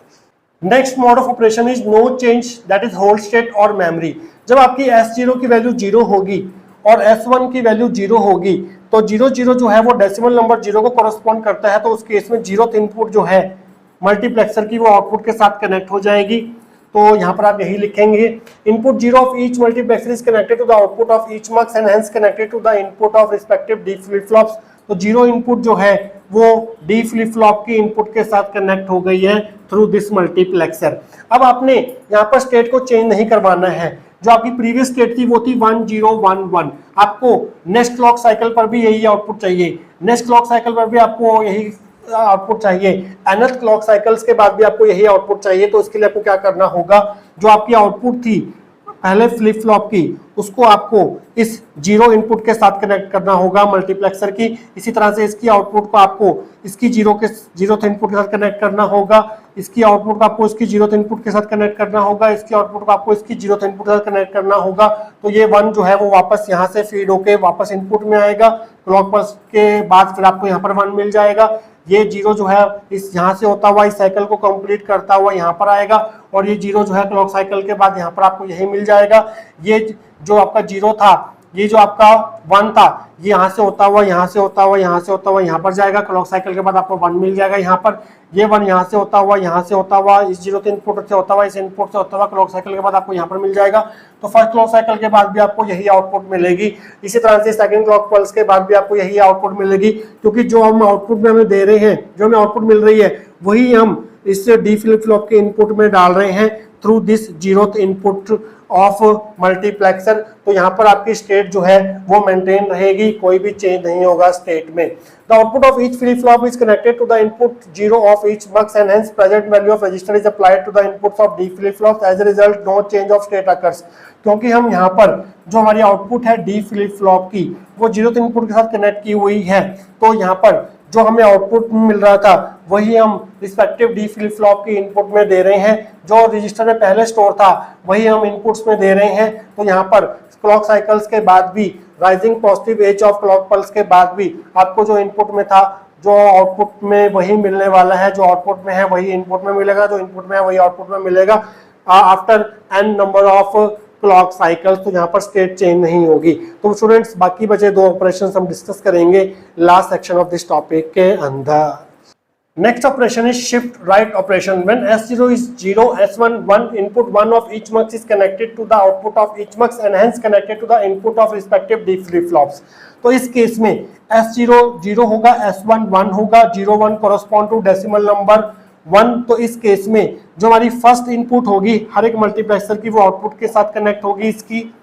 Next mode of operation is no change, that is hold state और मेमोरी। जब आपकी S0 की वैल्यू 0 होगी और S1 की वैल्यू 0 होगी, तो 0 0 जो है वो डेसिमल नंबर 0 को कॉरेस्पॉन्ड करता है, तो उस केस में जीरोथ इनपुट जो है मल्टीप्लेक्सर की वो आउटपुट के साथ कनेक्ट हो जाएगी। तो यहाँ पर आप यही लिखेंगे, input 0 of each multiplexer is connected to the output of each mux and hence connected to the input of respective D flip flops. तो 0 इनपुट जो है वो डी फ्लिप फ्लॉप की इनपुट के साथ कनेक्ट हो गई है थ्रू दिस मल्टीप्लेक्सर। अब आपने यहाँ पर स्टेट को चेंज नहीं करवाना है, जो आपकी प्रीवियस स्टेट थी वो थी 1 0 1 1। आपको नेक्स्ट क्लॉक साइकिल पर भी यही आउटपुट चाहिए, नेक्स्ट क्लॉक साइकिल पर भी आपको यही आउटपुट चाहिए, nth क्लॉक साइकिल्स के बाद भी आपको यही आउटपुट चाहिए। तो इसके लिए आपको क्या करना होगा, जो आपकी आउटपुट थी पहले फ्लिप फ्लॉप की उसको आपको इस 0 इनपुट के साथ कनेक्ट करना होगा मल्टीप्लेक्सर की। इसी तरह से इसकी आउटपुट को आपको इसकी 0th इनपुट के साथ कनेक्ट करना होगा, इसकी आउटपुट को आपको इसकी 0th इनपुट के साथ कनेक्ट करना होगा, इसकी आउटपुट को आपको इसकी 0th इनपुट के साथ कनेक्ट करना होगा। तो ये 1 जो है वो वापस यहाँ से फीड होके वापस इनपुट में आएगा, क्लॉक पल्स के बाद फिर आपको यहाँ पर 1 मिल जाएगा। ये 0 जो है इस यहाँ से होता हुआ इस साइकिल को कंप्लीट करता हुआ यहाँ पर आएगा, और ये 0 जो है क्लॉक साइकिल के बाद यहाँ पर आपको यही मिल जाएगा। ये जो आपका 0 था, ये जो आपका 1 था, ये यहाँ से होता हुआ यहाँ से होता हुआ यहाँ से होता हुआ यहाँ पर जाएगा, क्लॉक साइकिल के बाद आपको 1 मिल जाएगा यहाँ पर। ये 1 यहाँ से होता हुआ यहाँ से होता हुआ इस 0th इनपुट से होता हुआ इस इनपुट से होता हुआ क्लॉक साइकिल के बाद आपको यहाँ पर मिल जाएगा। तो फर्स्ट क्लॉक साइकिल के बाद भी आपको यही आउटपुट मिलेगी। इसी तरह से सेकंड क्लॉक पल्स के बाद भी आपको यही आउटपुट मिलेगी, क्योंकि जो हम आउटपुट में हमें दे रहे हैं, जो हमें आउटपुट मिल रही है वही हम इस डी फ्लिप फ्लॉप के इनपुट में डाल रहे हैं through this 0th input of multiplexer. तो यहाँ पर आपकी स्टेट जो है वो मेंटेन रहेगी, कोई भी चेंज नहीं होगा स्टेट में। The output of each flip flop is connected to the input 0 of each mux and hence present value of register is applied to the inputs of D flip flop. As a result no change of state occurs. क्योंकि हम यहाँ पर जो हमारी output है D flip flop की वो 0th input के साथ कनेक्ट की हुई है, तो यहाँ पर जो हमें आउटपुट मिल रहा था वही हम रिस्पेक्टिव डी फ्लिप फ्लॉप की इनपुट में दे रहे हैं। जो रजिस्टर में पहले स्टोर था वही हम इनपुट्स में दे रहे हैं। तो यहाँ पर क्लॉक साइकिल्स के बाद भी, rising positive edge of clock pulse के बाद भी आपको जो इनपुट में था जो आउटपुट में वही मिलने वाला है, जो आउटपुट में है वही इनपुट में मिलेगा, जो इनपुट में है वही आउटपुट में मिलेगा after n number of clock cycles. तो यहाँ पर स्टेट चेंज नहीं होगी। तो स्टूडेंट्स बाकी बचे दो ऑपरेशंस हम डिस्कस करेंगे last section of this topic के अंदर। Next operation is shift right operation. When S0 is 0, S1 1 input one of each mux is connected to the output of each mux and hence connected to the input of respective D flip flops. तो इस case में S0 0 होगा, S1 1 होगा, 0 1 correspond to decimal number 1। तो इस case में जो हमारी फर्स्ट इनपुट होगी हर एक मल्टीप्लेक्सर की वो आउटपुट के साथ कनेक्ट होगी, इसकी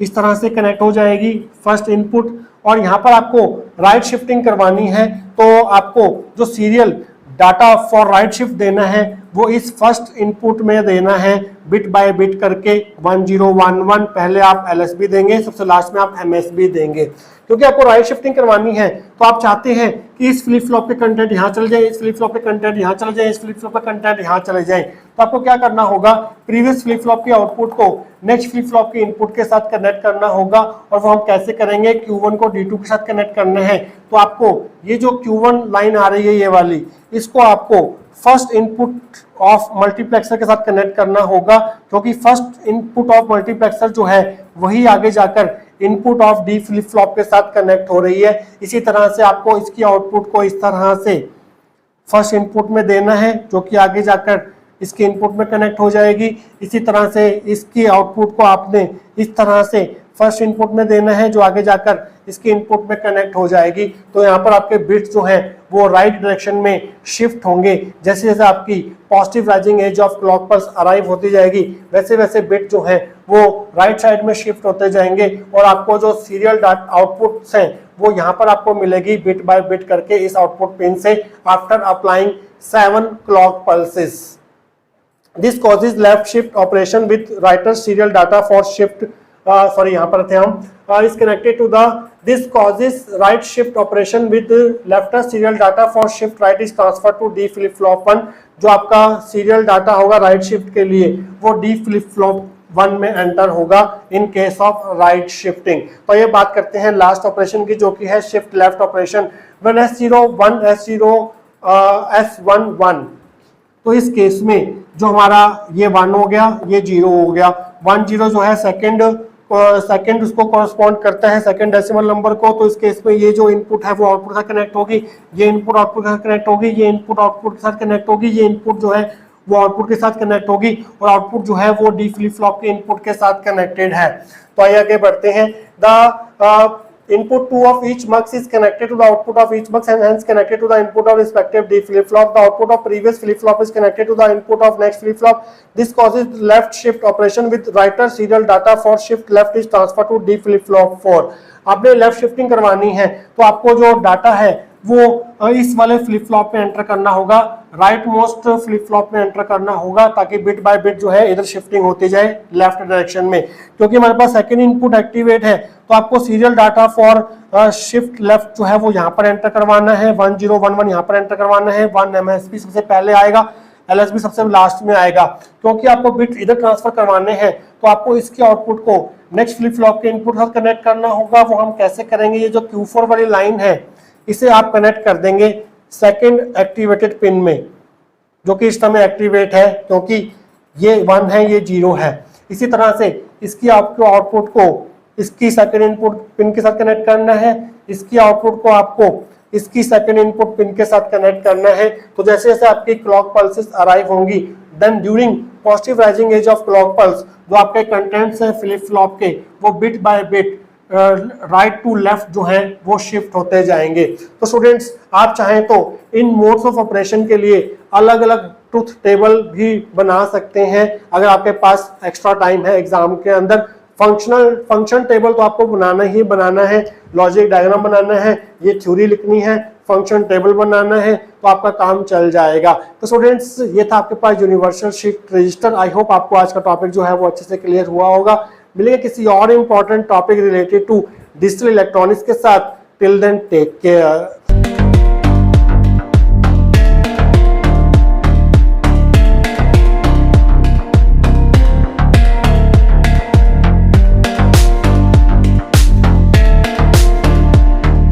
इस तरह से कनेक्ट हो जाएगी फर्स्ट इनपुट। और यहाँ पर आपको राइट शिफ्टिंग करवानी है तो आपको जो serial data for right shift देना है वो इस फर्स्ट इनपुट में देना है बिट बाय बिट करके 1011। पहले आप LSB देंगे, सबसे लास्ट में आप MSB देंगे। क्योंकि आपको राइट शिफ्टिंग करवानी है तो आप चाहते हैं कि इस फ्लिप फ्लॉप के कंटेंट यहाँ चले जाए, इस फ्लिप फ्लॉप के कंटेंट यहाँ चले जाए, इस फ्लिप फ्लॉप के कंटेंट यहाँ चले जाए। तो आपको क्या करना होगा, प्रीवियस फ्लिप फ्लॉप के आउटपुट को नेक्स्ट फ्लिप फ्लॉप के इनपुट के साथ कनेक्ट करना होगा। और वो हम कैसे करेंगे, Q1 को D2 के साथ कनेक्ट करना है। तो आपको ये जो Q1 लाइन आ रही है ये वाली, इसको आपको फर्स्ट इनपुट ऑफ मल्टीप्लेक्सर के साथ कनेक्ट करना होगा, क्योंकि फर्स्ट इनपुट ऑफ मल्टीप्लेक्सर जो है वही आगे जाकर input of D flip flop के साथ कनेक्ट हो रही है। इसी तरह से आपको इसकी आउटपुट को इस तरह से फर्स्ट इनपुट में देना है जो कि आगे जाकर इसके इनपुट में कनेक्ट हो जाएगी। इसी तरह से इसकी आउटपुट को आपने इस तरह से फर्स्ट इनपुट में देना है जो आगे जाकर इसके इनपुट में कनेक्ट हो जाएगी। तो यहाँ पर आपके बिट्स जो हैं वो राइट डायरेक्शन में शिफ्ट होंगे। जैसे जैसे आपकी positive rising edge of clock pulse arrive होती जाएगी वैसे वैसे बिट जो है वो राइट साइड में शिफ्ट होते जाएंगे और आपको जो सीरियल डाटा आउटपुट्स हैं वो यहाँ पर आपको मिलेगी बिट बाय बिट करके इस आउटपुट पिन से after applying 7 clock pulses. This causes left shift operation with writer serial data for shift यहाँ पर थे हम is connected to the this causes right shift operation with lefter serial data for shift right is transferred to D flip flop 1। जो आपका serial data होगा right shift के लिए वो D flip flop 1 में एंटर होगा in case of right shifting. तो ये बात करते हैं लास्ट ऑपरेशन की जो कि है shift left operation. When S0 1 S0 S1 1, तो इस केस में जो हमारा ये 1 हो गया, ये 0 हो गया। 1 0 जो है सेकंड उसको कॉरेस्पॉन्ड करता है सेकंड डेसिमल नंबर को। तो इस केस में ये जो इनपुट है वो आउटपुट के साथ कनेक्ट होगी, ये इनपुट आउटपुट के साथ कनेक्ट होगी, ये इनपुट आउटपुट के साथ कनेक्ट होगी, ये इनपुट जो है वो आउटपुट के साथ कनेक्ट होगी और आउटपुट जो है वो डी फ्लिप फ्लॉप के इनपुट के साथ कनेक्टेड है। तो आइए आगे बढ़ते हैं। The input 2 of each mux is connected to the output of each mux and hence connected to the input of respective D flip flop. The output of previous flip flop is connected to the input of next flip flop. This causes left shift operation with writer serial data for shift left is transferred to D flip flop 4। आपने left shifting करवानी है तो आपको जो data है वो इस वाले फ्लिप फ्लॉप में एंटर करना होगा, राइट मोस्ट फ्लिप फ्लॉप में एंटर करना होगा ताकि बिट बाय बिट जो है इधर शिफ्टिंग होती जाए लेफ्ट डायरेक्शन में। क्योंकि हमारे पास सेकंड इनपुट एक्टिवेट है तो आपको serial data for shift left जो है वो यहाँ पर एंटर करवाना है, 1011 यहाँ पर एंटर करवाना है, 1 MSB सबसे पहले आएगा, LSB सबसे लास्ट में आएगा। क्योंकि आपको बिट इधर ट्रांसफर करवाने हैं तो आपको इसके आउटपुट को नेक्स्ट फ्लिप फ्लॉप के इनपुट साथ कनेक्ट करना होगा। वो हम कैसे करेंगे, ये जो Q4 वाली लाइन है इसे आप कनेक्ट कर देंगे सेकंड एक्टिवेटेड पिन में जो कि इस समय एक्टिवेट है क्योंकि ये 1 है ये 0 है। इसी तरह से इसकी आपको आउटपुट को इसकी सेकंड इनपुट पिन के साथ कनेक्ट करना है, इसकी आउटपुट को आपको इसकी सेकंड इनपुट पिन के साथ कनेक्ट करना है। तो जैसे जैसे आपकी क्लॉक पल्सेस अराइव होंगी then during positive rising edge of clock pulse जो आपके कंटेंट्स हैं फ्लिप फ्लॉप के वो bit by bit right to left जो है वो शिफ्ट होते जाएंगे। तो स्टूडेंट्स आप चाहें तो इन मोड्स ऑफ ऑपरेशन के लिए अलग अलग ट्रुथ टेबल भी बना सकते हैं अगर आपके पास एक्स्ट्रा टाइम है एग्जाम के अंदर। फंक्शन टेबल तो आपको बनाना ही बनाना है, लॉजिक डायग्राम बनाना है, ये थ्योरी लिखनी है, फंक्शन टेबल बनाना है तो आपका काम चल जाएगा। तो स्टूडेंट्स ये था आपके पास universal shift register. I hope आपको आज का टॉपिक जो है वो अच्छे से क्लियर हुआ होगा। मिलेंगे किसी और important topic related to digital electronics के साथ। Till then take care.